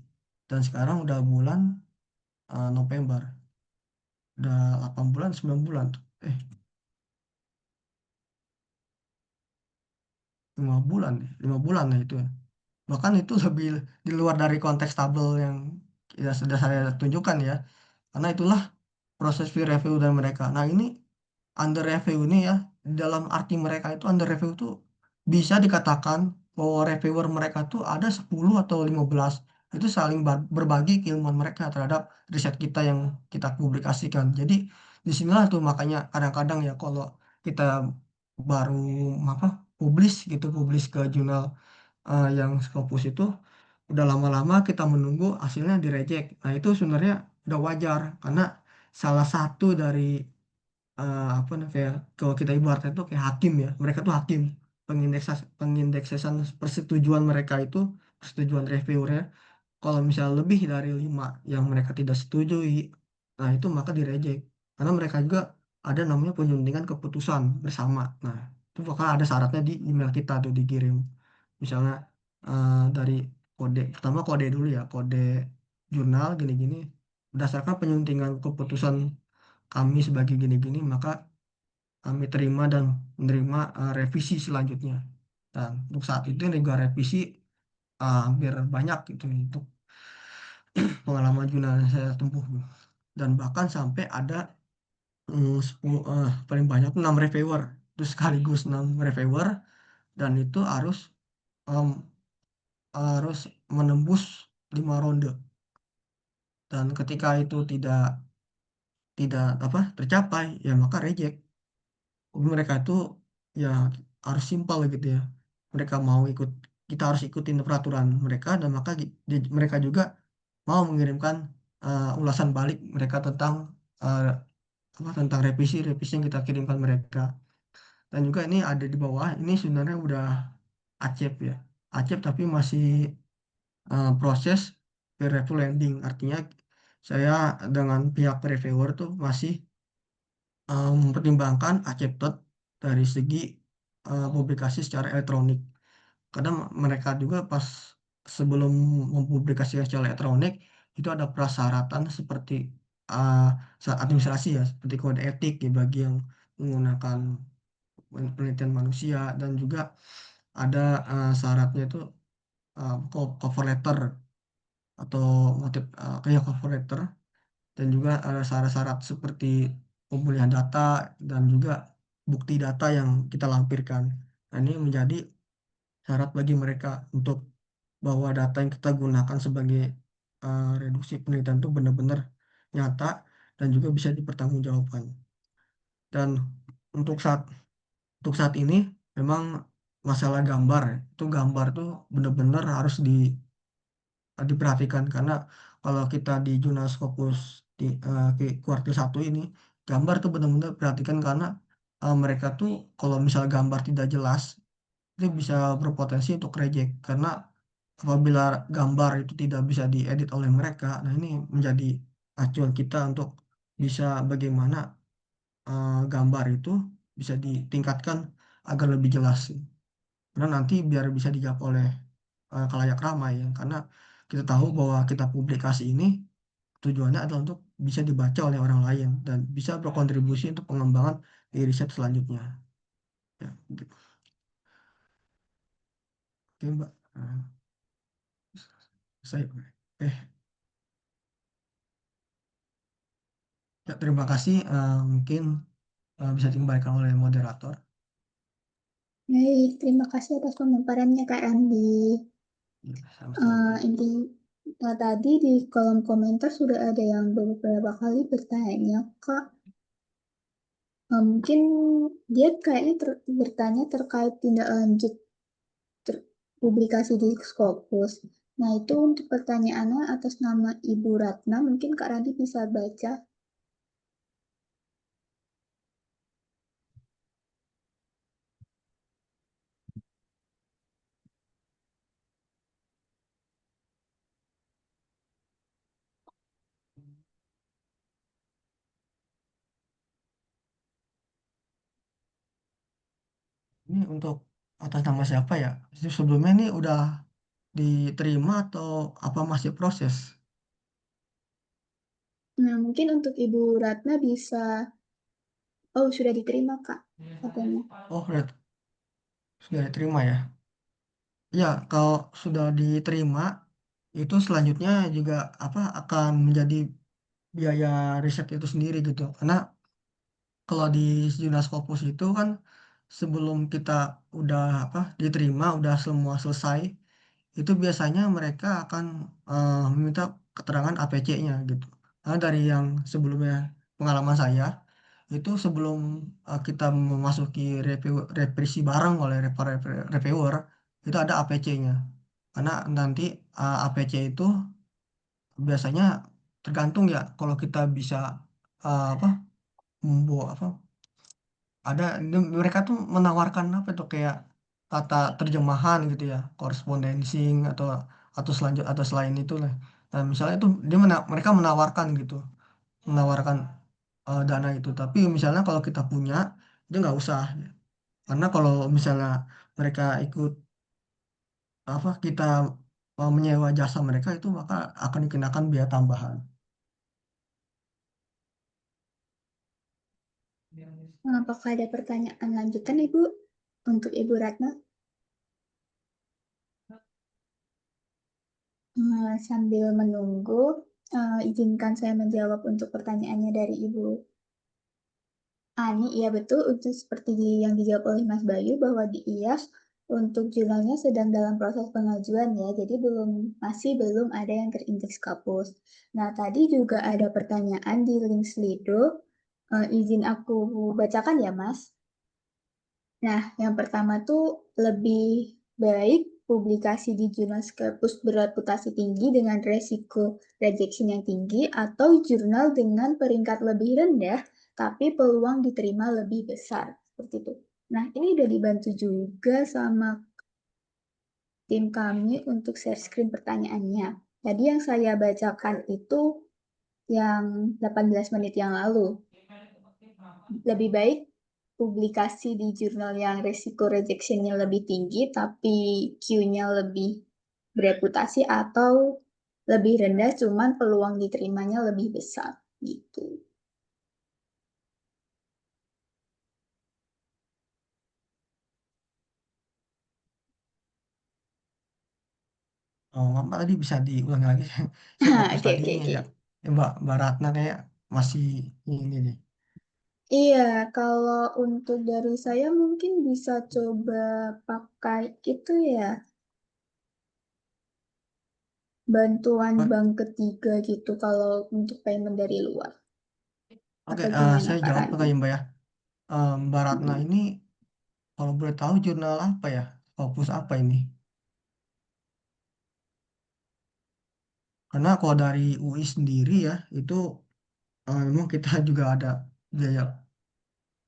Speaker 4: dan sekarang udah bulan November. Udah 8 bulan, 9 bulan tuh. 5 bulan ya, 5 bulan ya itu ya. Bahkan itu lebih di luar dari konteks tabel yang ya sudah saya tunjukkan ya. Karena itulah proses peer review dari mereka. Nah, ini under review ini ya, dalam arti mereka itu under review itu bisa dikatakan bahwa reviewer mereka tuh ada 10 atau 15 itu saling berbagi keilmuan mereka terhadap riset kita yang kita publikasikan. Jadi disinilah tuh makanya kadang-kadang ya kalau kita baru apa publish ke jurnal yang Scopus itu udah lama-lama kita menunggu hasilnya di reject. Nah, itu sebenarnya udah wajar karena salah satu dari apa namanya kayak kalau kita ibaratnya itu kayak hakim ya, mereka tuh hakim, pengindeksan persetujuan mereka itu, persetujuan reviewernya, kalau misalnya lebih dari 5 yang mereka tidak setujui, nah itu maka direject, karena mereka juga ada namanya penyuntingan keputusan bersama. Nah, itu bakal ada syaratnya di email kita tuh dikirim, misalnya dari kode pertama, kode dulu ya, kode jurnal gini-gini, berdasarkan penyuntingan keputusan kami sebagai gini-gini, maka kami terima dan menerima revisi selanjutnya. Dan untuk saat itu juga revisi hampir banyak gitu untuk pengalaman jurnal yang saya tempuh. Dan bahkan sampai ada 10, paling banyak 6 reviewer. Itu sekaligus 6 reviewer dan itu em, harus menembus 5 ronde. Dan ketika itu tidak tidak apa tercapai ya maka reject. Mereka itu ya harus simpel gitu ya, mereka mau ikut, kita harus ikutin peraturan mereka, dan maka mereka juga mau mengirimkan ulasan balik mereka tentang eh, apa tentang revisi yang kita kirimkan mereka. Dan juga ini ada di bawah ini sebenarnya udah acep ya, acep tapi masih proses peer review landing, artinya saya dengan pihak reviewer tuh masih mempertimbangkan accepted dari segi publikasi secara elektronik. Kadang mereka juga pas sebelum mempublikasikan secara elektronik itu ada persyaratan seperti uh, administrasi ya, seperti kode etik ya bagi yang menggunakan penelitian manusia, dan juga ada syaratnya itu cover letter atau motif kayak cover letter, dan juga ada syarat-syarat seperti pemulihan data dan juga bukti data yang kita lampirkan. Nah, ini menjadi syarat bagi mereka untuk bahwa data yang kita gunakan sebagai reduksi penelitian itu benar-benar nyata dan juga bisa dipertanggungjawabkan. Dan untuk saat ini memang masalah gambar ya, itu gambar tuh benar-benar harus diperhatikan, karena kalau kita di jurnal Scopus di kuartil 1 ini gambar tuh benar-benar perhatikan, karena mereka tuh kalau misal gambar tidak jelas itu bisa berpotensi untuk reject, karena apabila gambar itu tidak bisa diedit oleh mereka, nah ini menjadi acuan kita untuk bisa bagaimana gambar itu bisa ditingkatkan agar lebih jelas, karena nanti biar bisa dijawab oleh khalayak ramai ya, karena kita tahu bahwa kita publikasi ini tujuannya adalah untuk bisa dibaca oleh orang lain dan bisa berkontribusi untuk pengembangan di riset selanjutnya. Ya, gitu. Oke, Mbak. Saya ya, terima kasih. Mungkin bisa dikembalikan oleh moderator.
Speaker 1: Baik, terima kasih atas pemaparannya Kak Andi.
Speaker 4: Ya, sama-sama.
Speaker 1: Inti tadi di kolom komentar sudah ada yang beberapa kali bertanya, Kak. Mungkin dia kayaknya bertanya terkait tindak lanjut publikasi di Scopus. Nah, itu untuk pertanyaannya atas nama Ibu Ratna, mungkin Kak Radi bisa baca.
Speaker 4: Ini untuk atas nama siapa ya? Sebelumnya ini udah diterima atau apa masih proses?
Speaker 1: Nah, mungkin untuk Ibu Ratna bisa, oh sudah diterima Kak, katanya.
Speaker 4: Oh, sudah diterima ya. Ya, kalau sudah diterima, itu selanjutnya juga apa akan menjadi biaya riset itu sendiri gitu. Karena kalau di Jurnal Scopus itu kan sebelum kita udah apa diterima, udah semua selesai, itu biasanya mereka akan meminta keterangan APC-nya gitu. Nah, dari yang sebelumnya pengalaman saya, itu sebelum kita memasuki reprisi bareng oleh reviewer, itu ada APC-nya. Karena nanti APC itu biasanya tergantung ya kalau kita bisa apa membawa apa ada mereka tuh menawarkan apa tuh kayak kata terjemahan gitu ya, corresponding atau selanjut atau selain itu lah. Nah, misalnya itu mereka menawarkan gitu, menawarkan dana itu. Tapi misalnya kalau kita punya, dia nggak usah. Karena kalau misalnya mereka ikut apa kita menyewa jasa mereka itu maka akan dikenakan biaya tambahan.
Speaker 1: Apakah ada pertanyaan lanjutan Ibu untuk Ibu Ratna? Sambil menunggu, izinkan saya menjawab untuk pertanyaannya dari Ibu Ani. Iya betul, untuk seperti yang dijawab oleh Mas Bayu bahwa di IAS untuk jurnalnya sedang dalam proses pengajuan ya, jadi masih belum ada yang terindeks kapus. Nah, tadi juga ada pertanyaan di link Slido. Izin aku bacakan ya, Mas. Nah, yang pertama tuh lebih baik publikasi di jurnal Scopus bereputasi tinggi dengan resiko rejection yang tinggi atau jurnal dengan peringkat lebih rendah tapi peluang diterima lebih besar. Seperti itu. Nah, ini udah dibantu juga sama tim kami untuk share screen pertanyaannya. Tadi yang saya bacakan itu yang 18 menit yang lalu. Lebih baik publikasi di jurnal yang resiko rejectionnya lebih tinggi tapi Q-nya lebih bereputasi atau lebih rendah cuman peluang diterimanya lebih besar gitu.
Speaker 4: Oh, Mbak tadi bisa diulang lagi. Saya fokus
Speaker 1: Oke,
Speaker 4: tadi
Speaker 1: oke,
Speaker 4: ini
Speaker 1: oke.
Speaker 4: ya. Mbak Ratna kayak masih ini nih.
Speaker 1: Iya, kalau untuk dari saya mungkin bisa coba pakai itu ya, bantuan
Speaker 4: Mbak,
Speaker 1: bank ketiga gitu kalau untuk payment dari luar.
Speaker 4: oke,
Speaker 1: Atau gimana
Speaker 4: saya
Speaker 1: Kak
Speaker 4: jawab
Speaker 1: Randy?
Speaker 4: kali ya Mbak ya. Mbak Ratna
Speaker 1: Mm-mm.
Speaker 4: ini kalau boleh tahu jurnal apa ya? Fokus apa ini? Karena kalau dari UI sendiri ya, itu memang kita juga ada biaya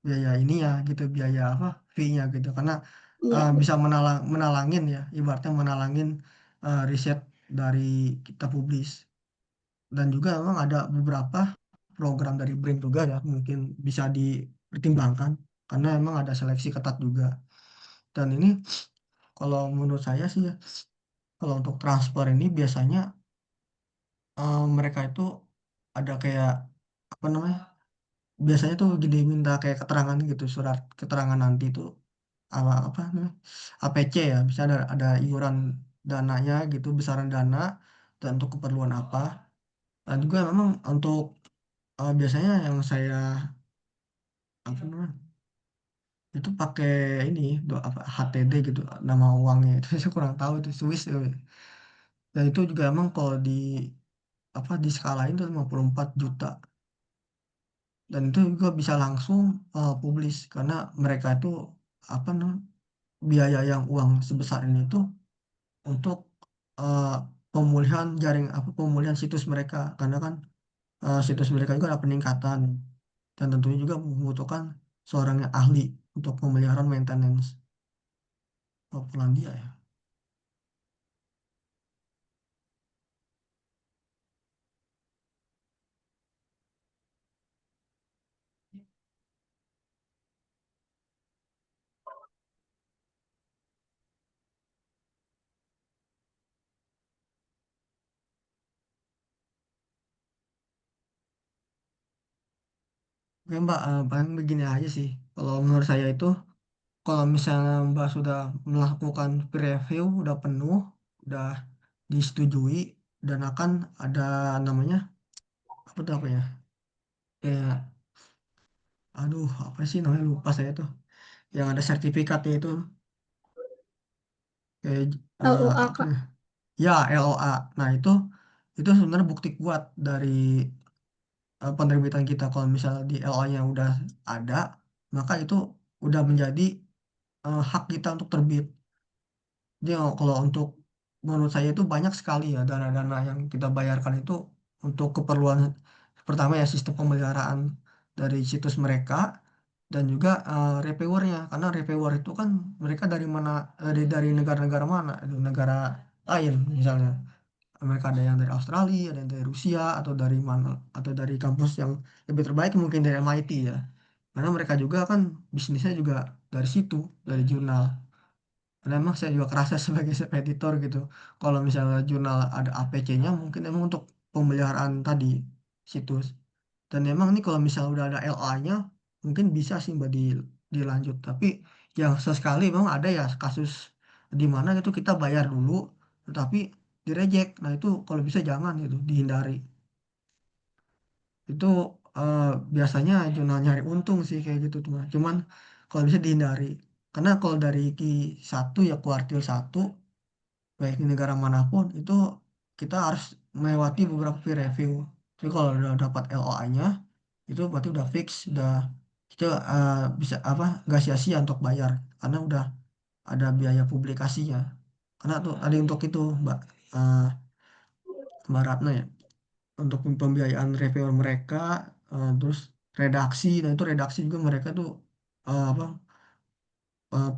Speaker 4: biaya ini ya gitu, biaya apa? Fee-nya gitu. Karena
Speaker 1: Iya,
Speaker 4: bisa
Speaker 1: betul.
Speaker 4: menalangin ya, ibaratnya menalangin riset dari kita publis. Dan juga memang ada beberapa program dari BRIN juga ya mungkin bisa dipertimbangkan karena memang ada seleksi ketat juga dan ini kalau menurut saya sih ya kalau untuk transfer ini biasanya mereka itu ada kayak apa namanya biasanya tuh gini minta kayak keterangan gitu surat keterangan nanti itu apa namanya, APC ya, bisa ada iuran dananya gitu, besaran dana dan untuk keperluan apa. Dan juga memang untuk biasanya yang saya apa namanya itu pakai ini apa HTD gitu nama uangnya itu saya kurang tahu itu Swiss dan itu juga emang kalau di skalain itu 54 juta dan itu juga bisa langsung publis karena mereka itu apa namanya biaya yang uang sebesar ini itu untuk eh, pemulihan pemulihan situs mereka karena kan situs mereka juga ada peningkatan dan tentunya juga membutuhkan seorang yang ahli untuk pemeliharaan maintenance. Oh, Polandia ya. Oke Mbak, paling begini aja sih. Kalau menurut saya itu, kalau misalnya Mbak sudah melakukan pre-review, udah penuh, udah disetujui, dan akan ada namanya, apa tuh apa ya? Kayak, aduh, apa sih namanya lupa saya tuh. Yang ada sertifikatnya itu, kayak,
Speaker 1: LOA,
Speaker 4: apa
Speaker 1: Kak.
Speaker 4: ya? Ya, LOA. Nah, itu sebenarnya bukti kuat dari penerbitan kita. Kalau misalnya di LOA-nya udah ada, maka itu udah menjadi hak kita untuk terbit. Jadi kalau untuk menurut saya itu banyak sekali ya dana-dana yang kita bayarkan itu untuk keperluan pertama ya sistem pemeliharaan dari situs mereka dan juga reviewernya karena reviewer itu kan mereka dari mana dari negara-negara mana itu negara lain misalnya mereka ada yang dari Australia ada yang dari Rusia atau dari mana atau dari kampus yang lebih terbaik mungkin dari MIT ya karena mereka juga kan bisnisnya juga dari situ dari jurnal karena emang saya juga kerasa sebagai editor gitu. Kalau misalnya jurnal ada APC-nya mungkin emang untuk pemeliharaan tadi situs. Dan emang ini kalau misalnya udah ada LA-nya mungkin bisa sih Mbak dilanjut. Tapi yang sesekali memang ada ya kasus di mana itu kita bayar dulu tetapi direject. Nah itu kalau bisa jangan gitu dihindari. Itu eh, biasanya jurnal nyari untung sih kayak gitu cuma. Cuman kalau bisa dihindari. Karena kalau dari Q1 ya kuartil satu baik di negara manapun itu kita harus melewati beberapa peer review. Jadi kalau udah dapat LOA-nya itu berarti udah fix, udah kita bisa apa nggak sia-sia untuk bayar karena udah ada biaya publikasinya. Karena tuh ada untuk itu Mbak eh, Mbak Ratna ya untuk pembiayaan reviewer mereka terus redaksi dan itu redaksi juga mereka tuh apa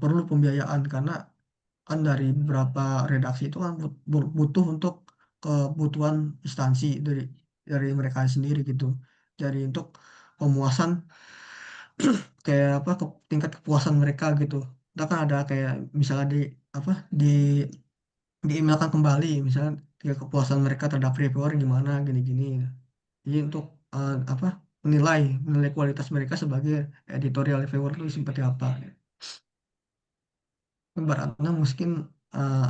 Speaker 4: perlu pembiayaan karena kan dari beberapa redaksi itu kan butuh untuk kebutuhan instansi dari mereka sendiri gitu. Jadi untuk pemuasan kayak apa tingkat kepuasan mereka gitu. Kita kan ada kayak misalnya apa di diemailkan kembali misalnya tingkat kepuasan mereka terhadap reviewer gimana gini-gini. Jadi untuk apa menilai kualitas mereka sebagai editorial reviewer itu seperti apa. Beratnya mungkin eh,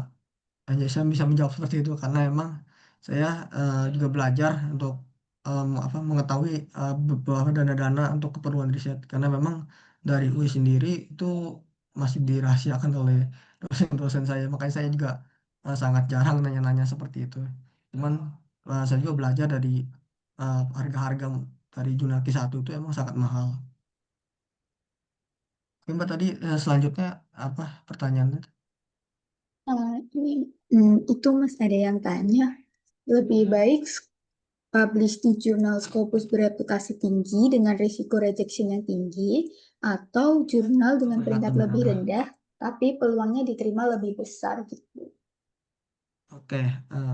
Speaker 4: hanya saya bisa menjawab seperti itu karena emang saya juga belajar untuk apa mengetahui beberapa dana-dana untuk keperluan riset karena memang dari UI sendiri itu masih dirahasiakan oleh dosen-dosen saya makanya saya juga sangat jarang nanya-nanya seperti itu cuman saya juga belajar dari harga-harga dari Junaki satu itu emang sangat mahal. Oke, Mbak tadi selanjutnya apa pertanyaannya?
Speaker 1: Ini, itu Mas ada yang tanya, lebih baik publish di jurnal Scopus bereputasi tinggi dengan risiko rejection yang tinggi, atau jurnal dengan peringkat lebih rendah, tapi peluangnya diterima lebih besar gitu.
Speaker 4: Oke,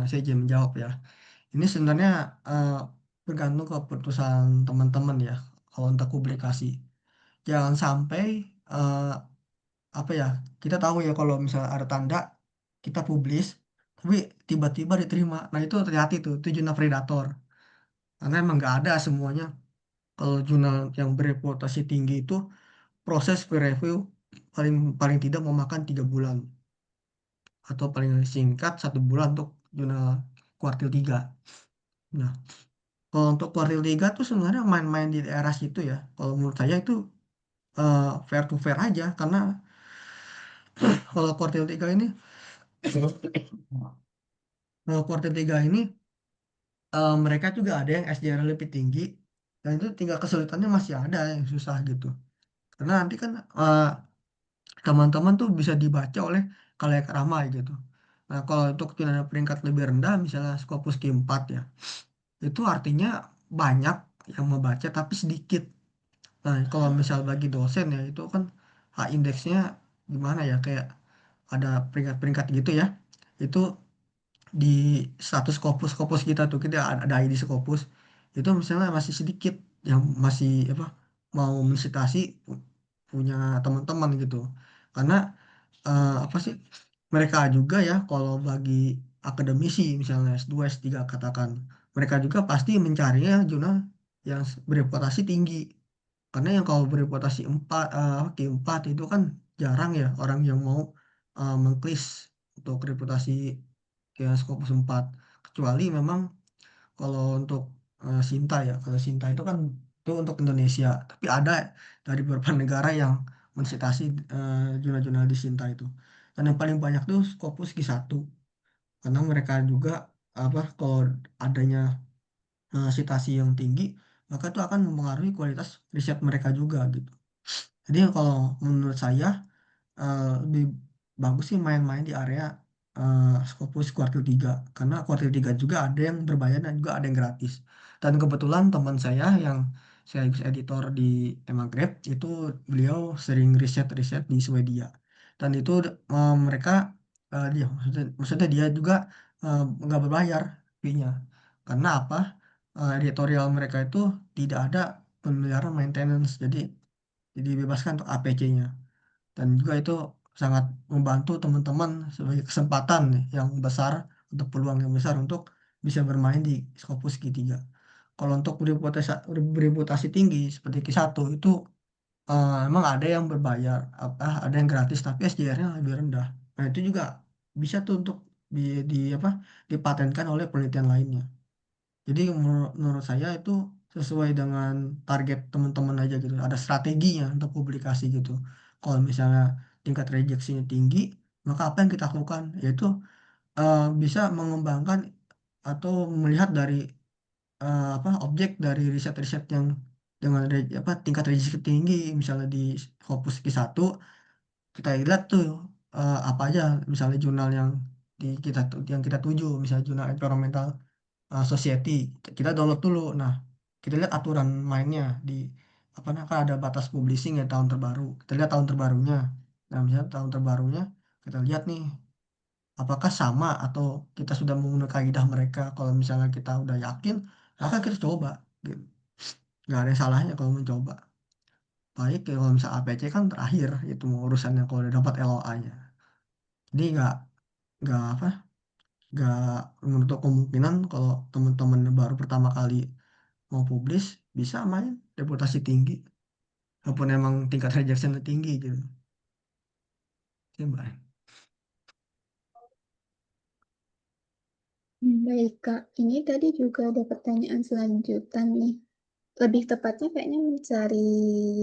Speaker 4: saya izin menjawab ya. Ini sebenarnya eh, bergantung keputusan teman-teman ya. Kalau untuk publikasi, jangan sampai eh, apa ya kita tahu ya kalau misalnya ada tanda kita publis, tapi tiba-tiba diterima. Nah itu hati-hati tuh, itu jurnal predator. Karena emang nggak ada semuanya. Kalau jurnal yang bereputasi tinggi itu proses peer review paling paling tidak memakan 3 bulan atau paling singkat 1 bulan untuk jurnal kuartil 3. Nah, kalau untuk kuartil 3 tuh sebenarnya main-main di daerah situ ya. Kalau menurut saya itu fair to fair aja karena kalau kuartil 3 ini kuartil 3 ini mereka juga ada yang SDR lebih tinggi dan itu tinggal kesulitannya masih ada yang susah gitu. Karena nanti kan teman-teman tuh bisa dibaca oleh khalayak ramai gitu. Nah, kalau untuk jurnal peringkat lebih rendah misalnya Scopus Q4 ya, itu artinya banyak yang membaca tapi sedikit. Nah, kalau misal bagi dosen ya itu kan H indeksnya gimana ya kayak ada peringkat-peringkat gitu ya. Itu di status Scopus kita tuh kita ada ID Scopus itu misalnya masih sedikit yang masih apa mau mensitasi punya teman-teman gitu. Karena apa sih mereka juga ya kalau bagi akademisi misalnya S2 S3 katakan mereka juga pasti mencarinya jurnal yang bereputasi tinggi karena yang kalau bereputasi 4 Q4 itu kan jarang ya orang yang mau mengklis untuk reputasi kayak Scopus 4 kecuali memang kalau untuk Sinta ya kalau Sinta itu kan itu untuk Indonesia tapi ada dari beberapa negara yang mensitasi jurnal-jurnal di Sinta itu dan yang paling banyak tuh Scopus Q1 karena mereka juga apa kalau adanya citasi yang tinggi maka itu akan mempengaruhi kualitas riset mereka juga gitu jadi kalau menurut saya lebih bagus sih main-main di area Scopus kuartil 3 karena kuartil 3 juga ada yang berbayar dan juga ada yang gratis dan kebetulan teman saya yang sekaligus editor di Emagrep itu beliau sering riset-riset di Swedia dan itu mereka maksudnya dia juga nggak berbayar fee-nya karena apa editorial mereka itu tidak ada pemeliharaan maintenance jadi bebaskan untuk APC-nya dan juga itu sangat membantu teman-teman sebagai kesempatan nih yang besar untuk peluang yang besar untuk bisa bermain di Scopus Q3. Kalau untuk bereputasi tinggi seperti Q1 itu emang ada yang berbayar, ada yang gratis tapi SDR-nya lebih rendah. Nah, itu juga bisa tuh untuk di apa dipatenkan oleh penelitian lainnya. Jadi menurut saya itu sesuai dengan target teman-teman aja gitu. Ada strateginya untuk publikasi gitu. Kalau misalnya tingkat rejeksinya tinggi, maka apa yang kita lakukan? Yaitu bisa mengembangkan atau melihat dari apa objek dari riset-riset yang dengan apa tingkat rejeksi tinggi, misalnya di Scopus Q1 kita lihat tuh apa aja misalnya jurnal yang yang kita tuju, misalnya jurnal environmental society kita download dulu nah kita lihat aturan mainnya di apa namanya kan ada batas publishing ya tahun terbaru kita lihat tahun terbarunya nah misalnya tahun terbarunya kita lihat nih apakah sama atau kita sudah menggunakan kaidah mereka kalau misalnya kita udah yakin maka kita coba gitu. Nggak ada salahnya kalau mencoba baik ya kalau misalnya APC kan terakhir itu urusannya kalau udah dapat LOA-nya jadi nggak apa nggak menutup kemungkinan kalau teman-teman baru pertama kali mau publish bisa main reputasi tinggi walaupun emang tingkat rejection tinggi gitu sih mbak.
Speaker 1: Baik, Kak. Ini tadi juga ada pertanyaan selanjutan nih. Lebih tepatnya kayaknya mencari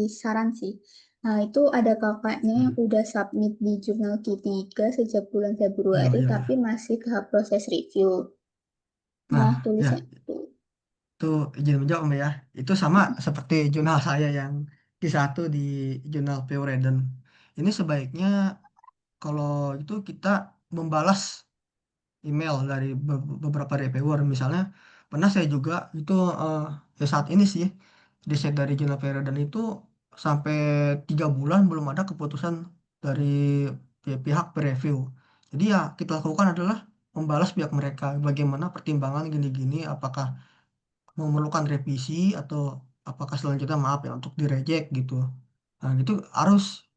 Speaker 1: saran sih. Nah, itu ada kakaknya yang
Speaker 4: Hmm.
Speaker 1: udah submit di jurnal Q3 sejak bulan
Speaker 4: Ya,
Speaker 1: Februari,
Speaker 4: ya,
Speaker 1: tapi
Speaker 4: ya.
Speaker 1: masih tahap proses review. Nah,
Speaker 4: Nah,
Speaker 1: tulisnya
Speaker 4: ya,
Speaker 1: itu.
Speaker 4: itu izin menjawab Mbak ya. Itu sama seperti jurnal saya yang Q1 di jurnal PU Reden. Ini sebaiknya kalau itu kita membalas email dari beberapa reviewer misalnya pernah saya juga itu ya saat ini sih riset dari jurnal Peredan itu sampai 3 bulan belum ada keputusan dari pihak pereview jadi ya kita lakukan adalah membalas pihak mereka bagaimana pertimbangan gini-gini apakah memerlukan revisi atau apakah selanjutnya maaf ya untuk direject gitu nah gitu harus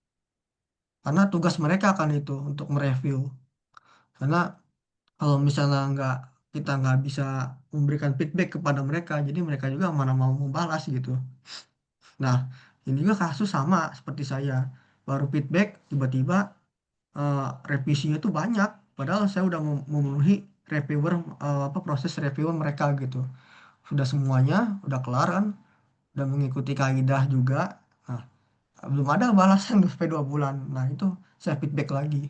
Speaker 4: karena tugas mereka kan itu untuk mereview karena kalau misalnya kita nggak bisa memberikan feedback kepada mereka jadi mereka juga mana mau membalas gitu nah ini juga kasus sama seperti saya baru feedback tiba-tiba revisinya tuh banyak padahal saya udah memenuhi reviewer apa proses reviewer mereka gitu sudah semuanya udah kelar kan udah mengikuti kaidah juga nah belum ada balasan sampai 2 bulan nah itu saya feedback lagi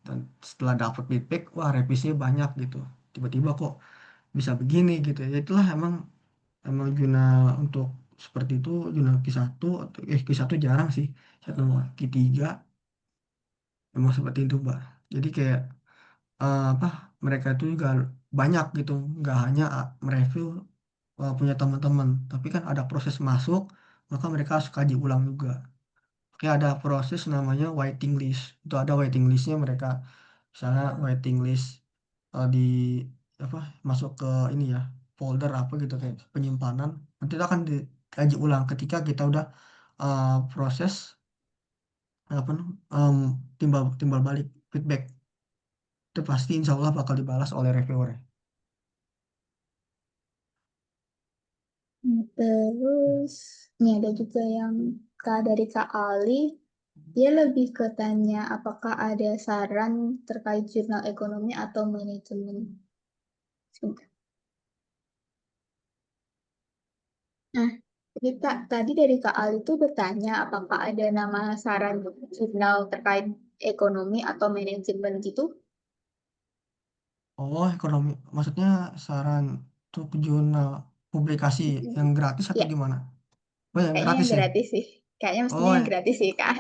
Speaker 4: dan setelah dapat feedback wah revisinya banyak gitu tiba-tiba kok bisa begini gitu ya itulah emang emang jurnal untuk seperti itu jurnal Q1 atau Q1 jarang sih satu Q3 emang seperti itu Mbak jadi kayak apa mereka itu juga banyak gitu nggak hanya mereview punya teman-teman tapi kan ada proses masuk maka mereka harus kaji ulang juga kayak ada proses namanya waiting list itu ada waiting listnya mereka misalnya waiting list di apa masuk ke ini ya folder apa gitu kayak penyimpanan nanti itu akan dikaji ulang ketika kita udah proses apa timbal timbal balik feedback itu pasti insya Allah bakal dibalas oleh reviewer.
Speaker 1: Terus, ini ada juga yang dari Kak Ali, dia lebih ke tanya apakah ada saran terkait jurnal ekonomi atau manajemen. Sebentar. Nah, jadi tadi dari Kak Ali itu bertanya apakah ada nama saran jurnal terkait ekonomi atau manajemen gitu.
Speaker 4: Oh ekonomi maksudnya saran untuk jurnal publikasi yang gratis atau
Speaker 1: Ya,
Speaker 4: gimana? Oh yang
Speaker 1: kayaknya
Speaker 4: gratis
Speaker 1: yang
Speaker 4: ya?
Speaker 1: gratis sih. Kayaknya mestinya
Speaker 4: Oh
Speaker 1: yang gratis sih, Kak.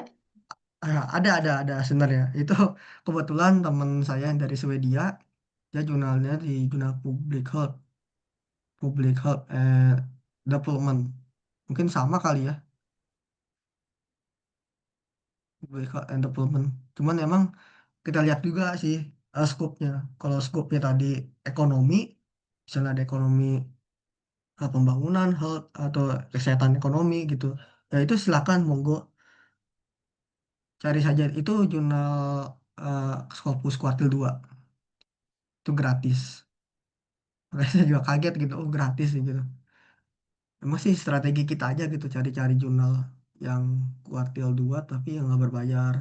Speaker 4: ada sebenarnya itu kebetulan teman saya yang dari Swedia dia jurnalnya di jurnal Public Health Development mungkin sama kali ya Public Health and Development cuman emang kita lihat juga sih skopnya kalau skopnya tadi ekonomi misalnya ada ekonomi pembangunan health atau kesehatan ekonomi gitu ya itu silakan monggo cari saja itu jurnal Scopus kuartil 2 itu gratis makanya saya juga kaget gitu oh gratis sih gitu emang sih strategi kita aja gitu cari-cari jurnal yang kuartil 2 tapi yang nggak berbayar.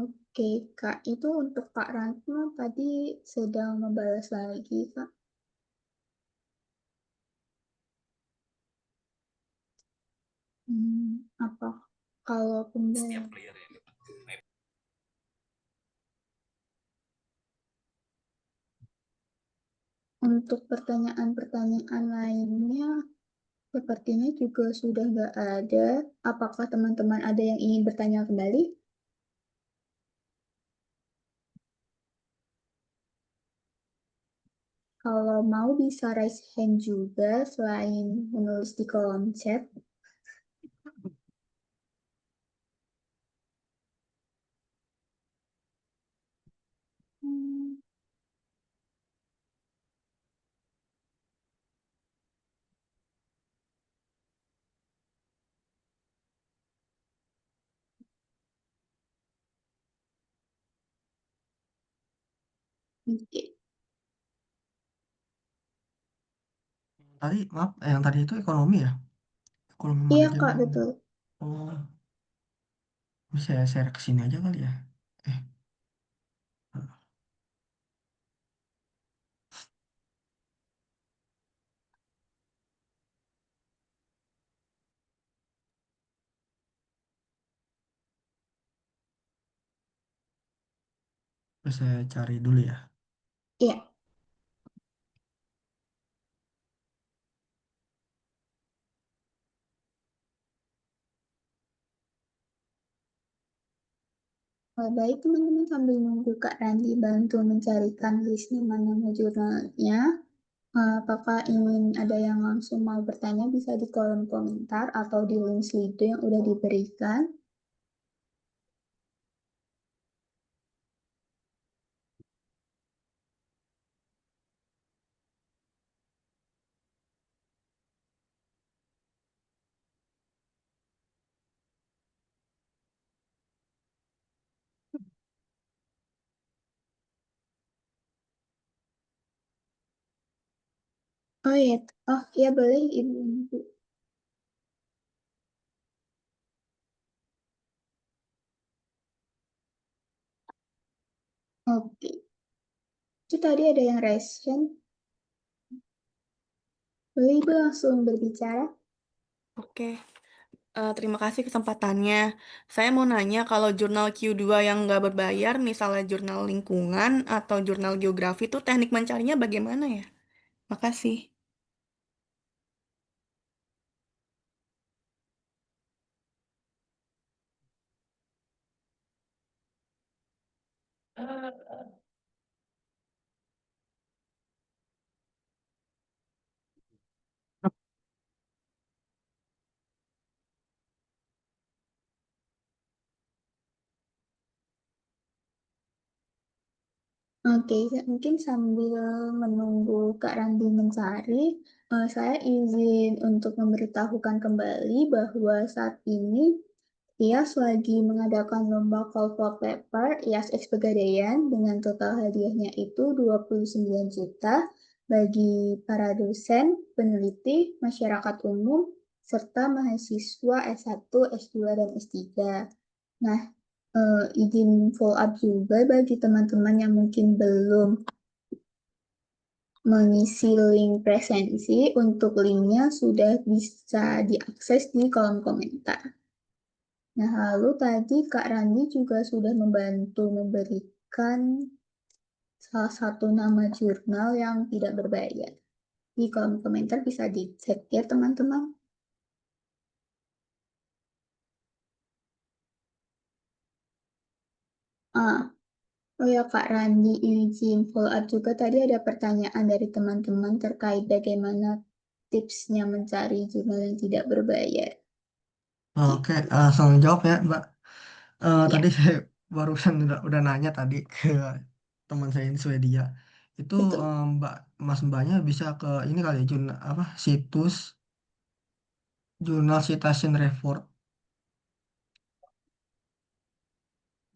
Speaker 1: Oke, Kak. Itu untuk Kak Rantno tadi sedang membalas lagi, Kak. Apa? Kalau untuk pertanyaan-pertanyaan lainnya, sepertinya juga sudah nggak ada. Apakah teman-teman ada yang ingin bertanya kembali? Kalau mau bisa raise hand juga selain menulis di kolom chat. Hmm, Oke.
Speaker 4: Tadi maaf yang tadi itu ekonomi ya ekonomi
Speaker 1: Iya, Kak,
Speaker 4: manajemen
Speaker 1: betul.
Speaker 4: oh bisa saya share ke sini aja kali ya eh bisa saya cari dulu ya
Speaker 1: Iya. Baik, teman-teman, sambil nunggu Kak Randi bantu mencarikan list nama-nama jurnalnya. Apakah ingin ada yang langsung mau bertanya bisa di kolom komentar atau di link Slido yang udah diberikan. Oh iya, oh iya boleh Ibu. Oke, itu tadi ada yang raise hand. Boleh Ibu langsung berbicara?
Speaker 5: Oke, terima kasih kesempatannya. Saya mau nanya kalau jurnal Q2 yang nggak berbayar, misalnya jurnal lingkungan atau jurnal geografi itu teknik mencarinya bagaimana ya? Makasih.
Speaker 1: Oke, mungkin sambil menunggu Kak Randi mencari, saya izin untuk memberitahukan kembali bahwa saat ini IAS lagi mengadakan lomba call for paper IAS X Pegadaian dengan total hadiahnya itu 29 juta bagi para dosen, peneliti, masyarakat umum, serta mahasiswa S1, S2, dan S3. Nah, izin follow up juga bagi teman-teman yang mungkin belum mengisi link presensi, untuk linknya sudah bisa diakses di kolom komentar. Nah, lalu tadi Kak Randi juga sudah membantu memberikan salah satu nama jurnal yang tidak berbayar. Di kolom komentar bisa dicek ya teman-teman. Ah, oh ya Kak Randi, izin follow up juga tadi ada pertanyaan dari teman-teman terkait bagaimana tipsnya mencari jurnal yang tidak berbayar.
Speaker 4: Oke, langsung jawab ya, Mbak.
Speaker 1: Ya,
Speaker 4: Tadi saya barusan udah nanya tadi ke teman saya di Swedia. Itu
Speaker 1: betul.
Speaker 4: Mbaknya bisa ke ini kali ya, apa situs Jurnal Citation Report.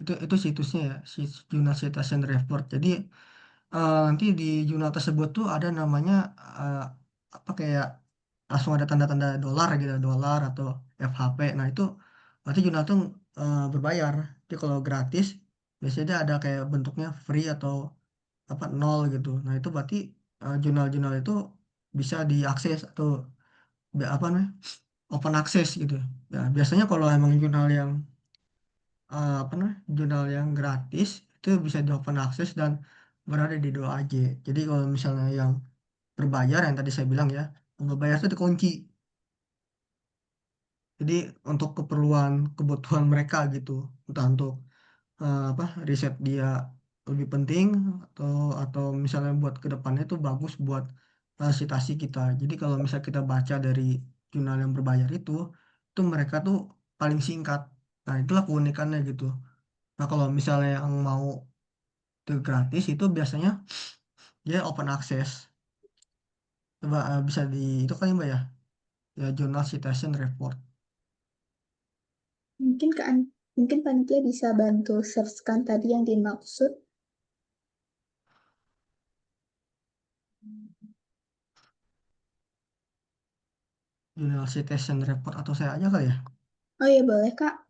Speaker 4: Itu situsnya ya, Jurnal Citation Report. Jadi nanti di jurnal tersebut tuh ada namanya eh, apa kayak langsung ada tanda-tanda dolar gitu, dolar atau FHP. Nah itu berarti jurnal tuh berbayar. Jadi kalau gratis biasanya dia ada kayak bentuknya free atau apa nol gitu. Nah itu berarti jurnal-jurnal itu bisa diakses atau apa namanya open access gitu. Ya biasanya kalau emang jurnal yang apa namanya jurnal yang gratis itu bisa di open access dan berada di 2AJ. Jadi kalau misalnya yang berbayar yang tadi saya bilang ya, yang berbayar itu dikunci. Jadi untuk keperluan kebutuhan mereka gitu, entah untuk apa riset dia lebih penting atau misalnya buat kedepannya itu bagus buat citasi kita. Jadi kalau misalnya kita baca dari jurnal yang berbayar itu mereka tuh paling singkat. Nah itulah keunikannya gitu. Nah kalau misalnya yang mau itu gratis itu biasanya dia open access. Coba bisa di itu kan ya Mbak ya, ya Journal Citation Report.
Speaker 1: Mungkin mungkin panitia bisa bantu searchkan tadi yang dimaksud.
Speaker 4: Journal Citation Report atau saya aja kali ya.
Speaker 1: Oh iya boleh Kak.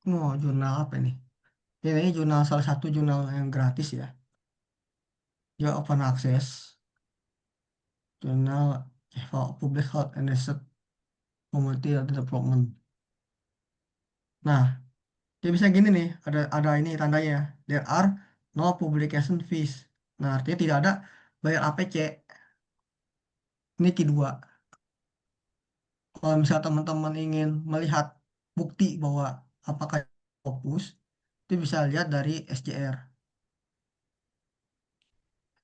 Speaker 4: Mau jurnal apa nih? Ya, ini jurnal salah satu jurnal yang gratis ya. Dia open access. Jurnal Public Health and Research Community Development. Nah, dia bisa gini nih, ada ini tandanya. There are no publication fees. Nah, artinya tidak ada bayar APC. Ini kedua. Kalau misalnya teman-teman ingin melihat bukti bahwa apakah fokus, itu bisa lihat dari SJR,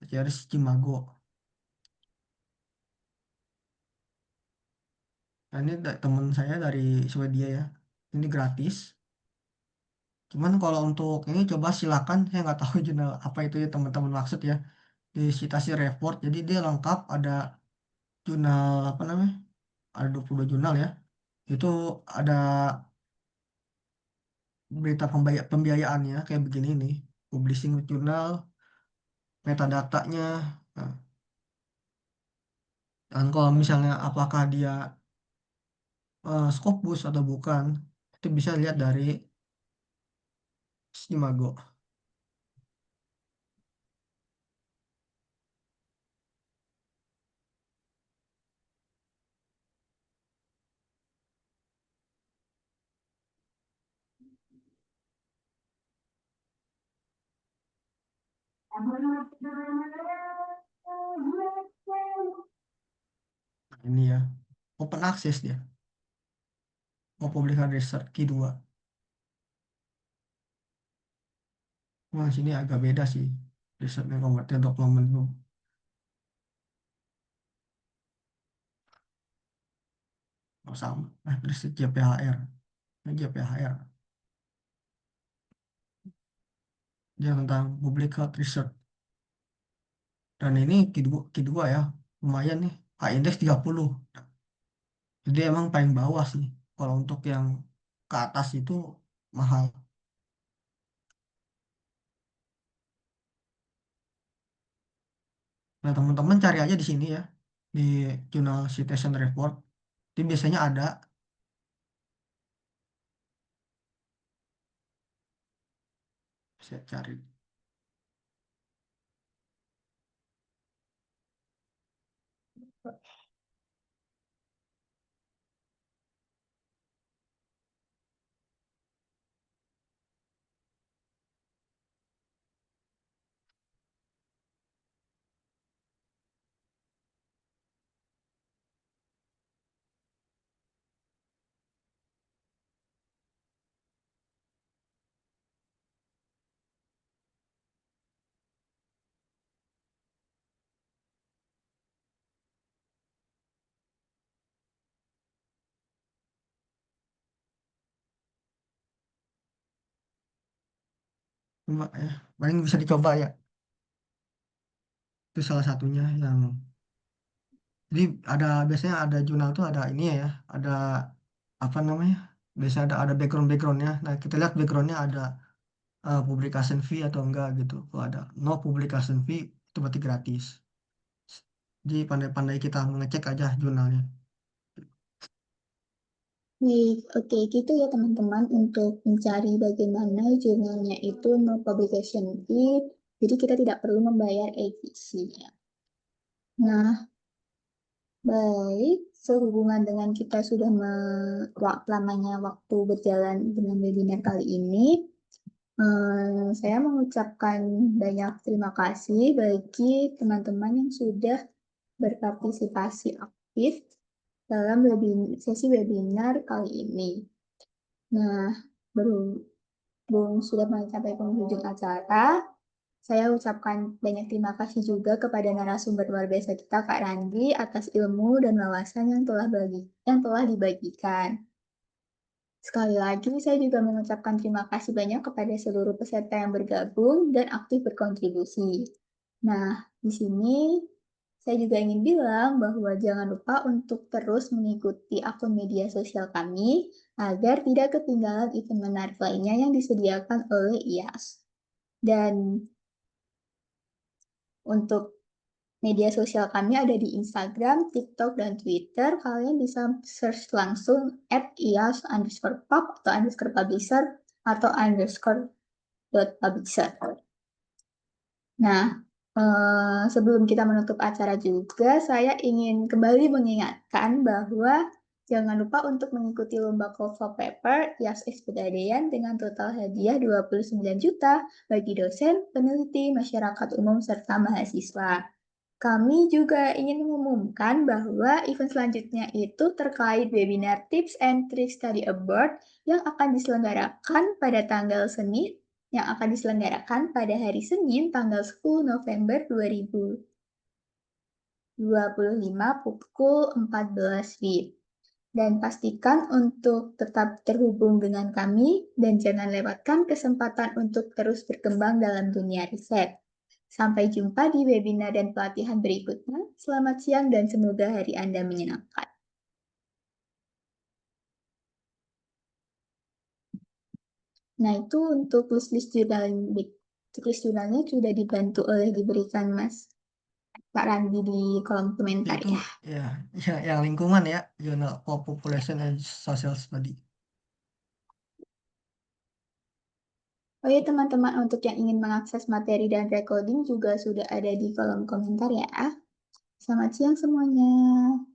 Speaker 4: SJR Cimago. Nah, ini teman saya dari Swedia ya. Ini gratis. Cuman kalau untuk ini coba silakan, saya nggak tahu jurnal apa itu ya teman-teman maksud ya. Di Citasi Report, jadi dia lengkap ada jurnal apa namanya? Ada 22 jurnal ya. Itu ada berita pembiayaannya kayak begini nih. Publishing jurnal, metadatanya. Nah, dan kalau misalnya apakah dia Scopus atau bukan, itu bisa lihat dari Simago. Nah, ini ya, open access dia. Mau publikasi research Q2. Wah, sini agak beda sih. Risetnya converted development itu. Oh, sama. Riset JPHR. Ini JPHR. Dia tentang public health research. Dan ini Q2 ya. Lumayan nih. H-index 30. Jadi emang paling bawah sih. Kalau untuk yang ke atas itu mahal. Nah, teman-teman cari aja di sini ya. Di Jurnal Citation Report. Itu biasanya ada. Saya cari. Cuma ya, paling bisa dicoba ya. Itu salah satunya yang jadi biasanya ada jurnal tuh ada ini ya, ada apa namanya? Biasanya ada backgroundnya. Nah, kita lihat backgroundnya ada publication fee atau enggak gitu. Kalau ada no publication fee itu berarti gratis. Jadi pandai-pandai kita mengecek aja jurnalnya.
Speaker 1: Baik, oke, gitu ya teman-teman untuk mencari bagaimana jurnalnya itu no publication fee, jadi kita tidak perlu membayar APC-nya. Nah, baik, sehubungan dengan kita sudah lamanya waktu berjalan dengan webinar kali ini, saya mengucapkan banyak terima kasih bagi teman-teman yang sudah berpartisipasi aktif dalam sesi webinar kali ini. Nah, berhubung sudah mencapai penghujung acara, saya ucapkan banyak terima kasih juga kepada narasumber luar biasa kita, Kak Randi, atas ilmu dan wawasan yang telah dibagikan. Sekali lagi, saya juga mengucapkan terima kasih banyak kepada seluruh peserta yang bergabung dan aktif berkontribusi. Nah, di sini saya juga ingin bilang bahwa jangan lupa untuk terus mengikuti akun media sosial kami agar tidak ketinggalan event menarik lainnya yang disediakan oleh IAS. Dan untuk media sosial kami ada di Instagram, TikTok, dan Twitter. Kalian bisa search langsung @ias_pub atau _publisher atau _publisher. Nah, sebelum kita menutup acara juga, saya ingin kembali mengingatkan bahwa jangan lupa untuk mengikuti lomba Cover Paper IAS Pegadaian dengan total hadiah 29 juta bagi dosen, peneliti, masyarakat umum, serta mahasiswa. Kami juga ingin mengumumkan bahwa event selanjutnya itu terkait webinar Tips and Tricks Study Abroad yang akan diselenggarakan pada hari Senin tanggal 10 November 2025 pukul 14 WIB. Dan pastikan untuk tetap terhubung dengan kami dan jangan lewatkan kesempatan untuk terus berkembang dalam dunia riset. Sampai jumpa di webinar dan pelatihan berikutnya. Selamat siang dan semoga hari Anda menyenangkan. Nah, itu untuk list jurnalnya sudah dibantu diberikan Mas Pak Randi di kolom komentar
Speaker 4: Itu
Speaker 1: ya.
Speaker 4: ya yang lingkungan ya, Journal of Population and Social Study.
Speaker 1: Oh ya teman-teman, untuk yang ingin mengakses materi dan recording juga sudah ada di kolom komentar ya. Selamat siang semuanya.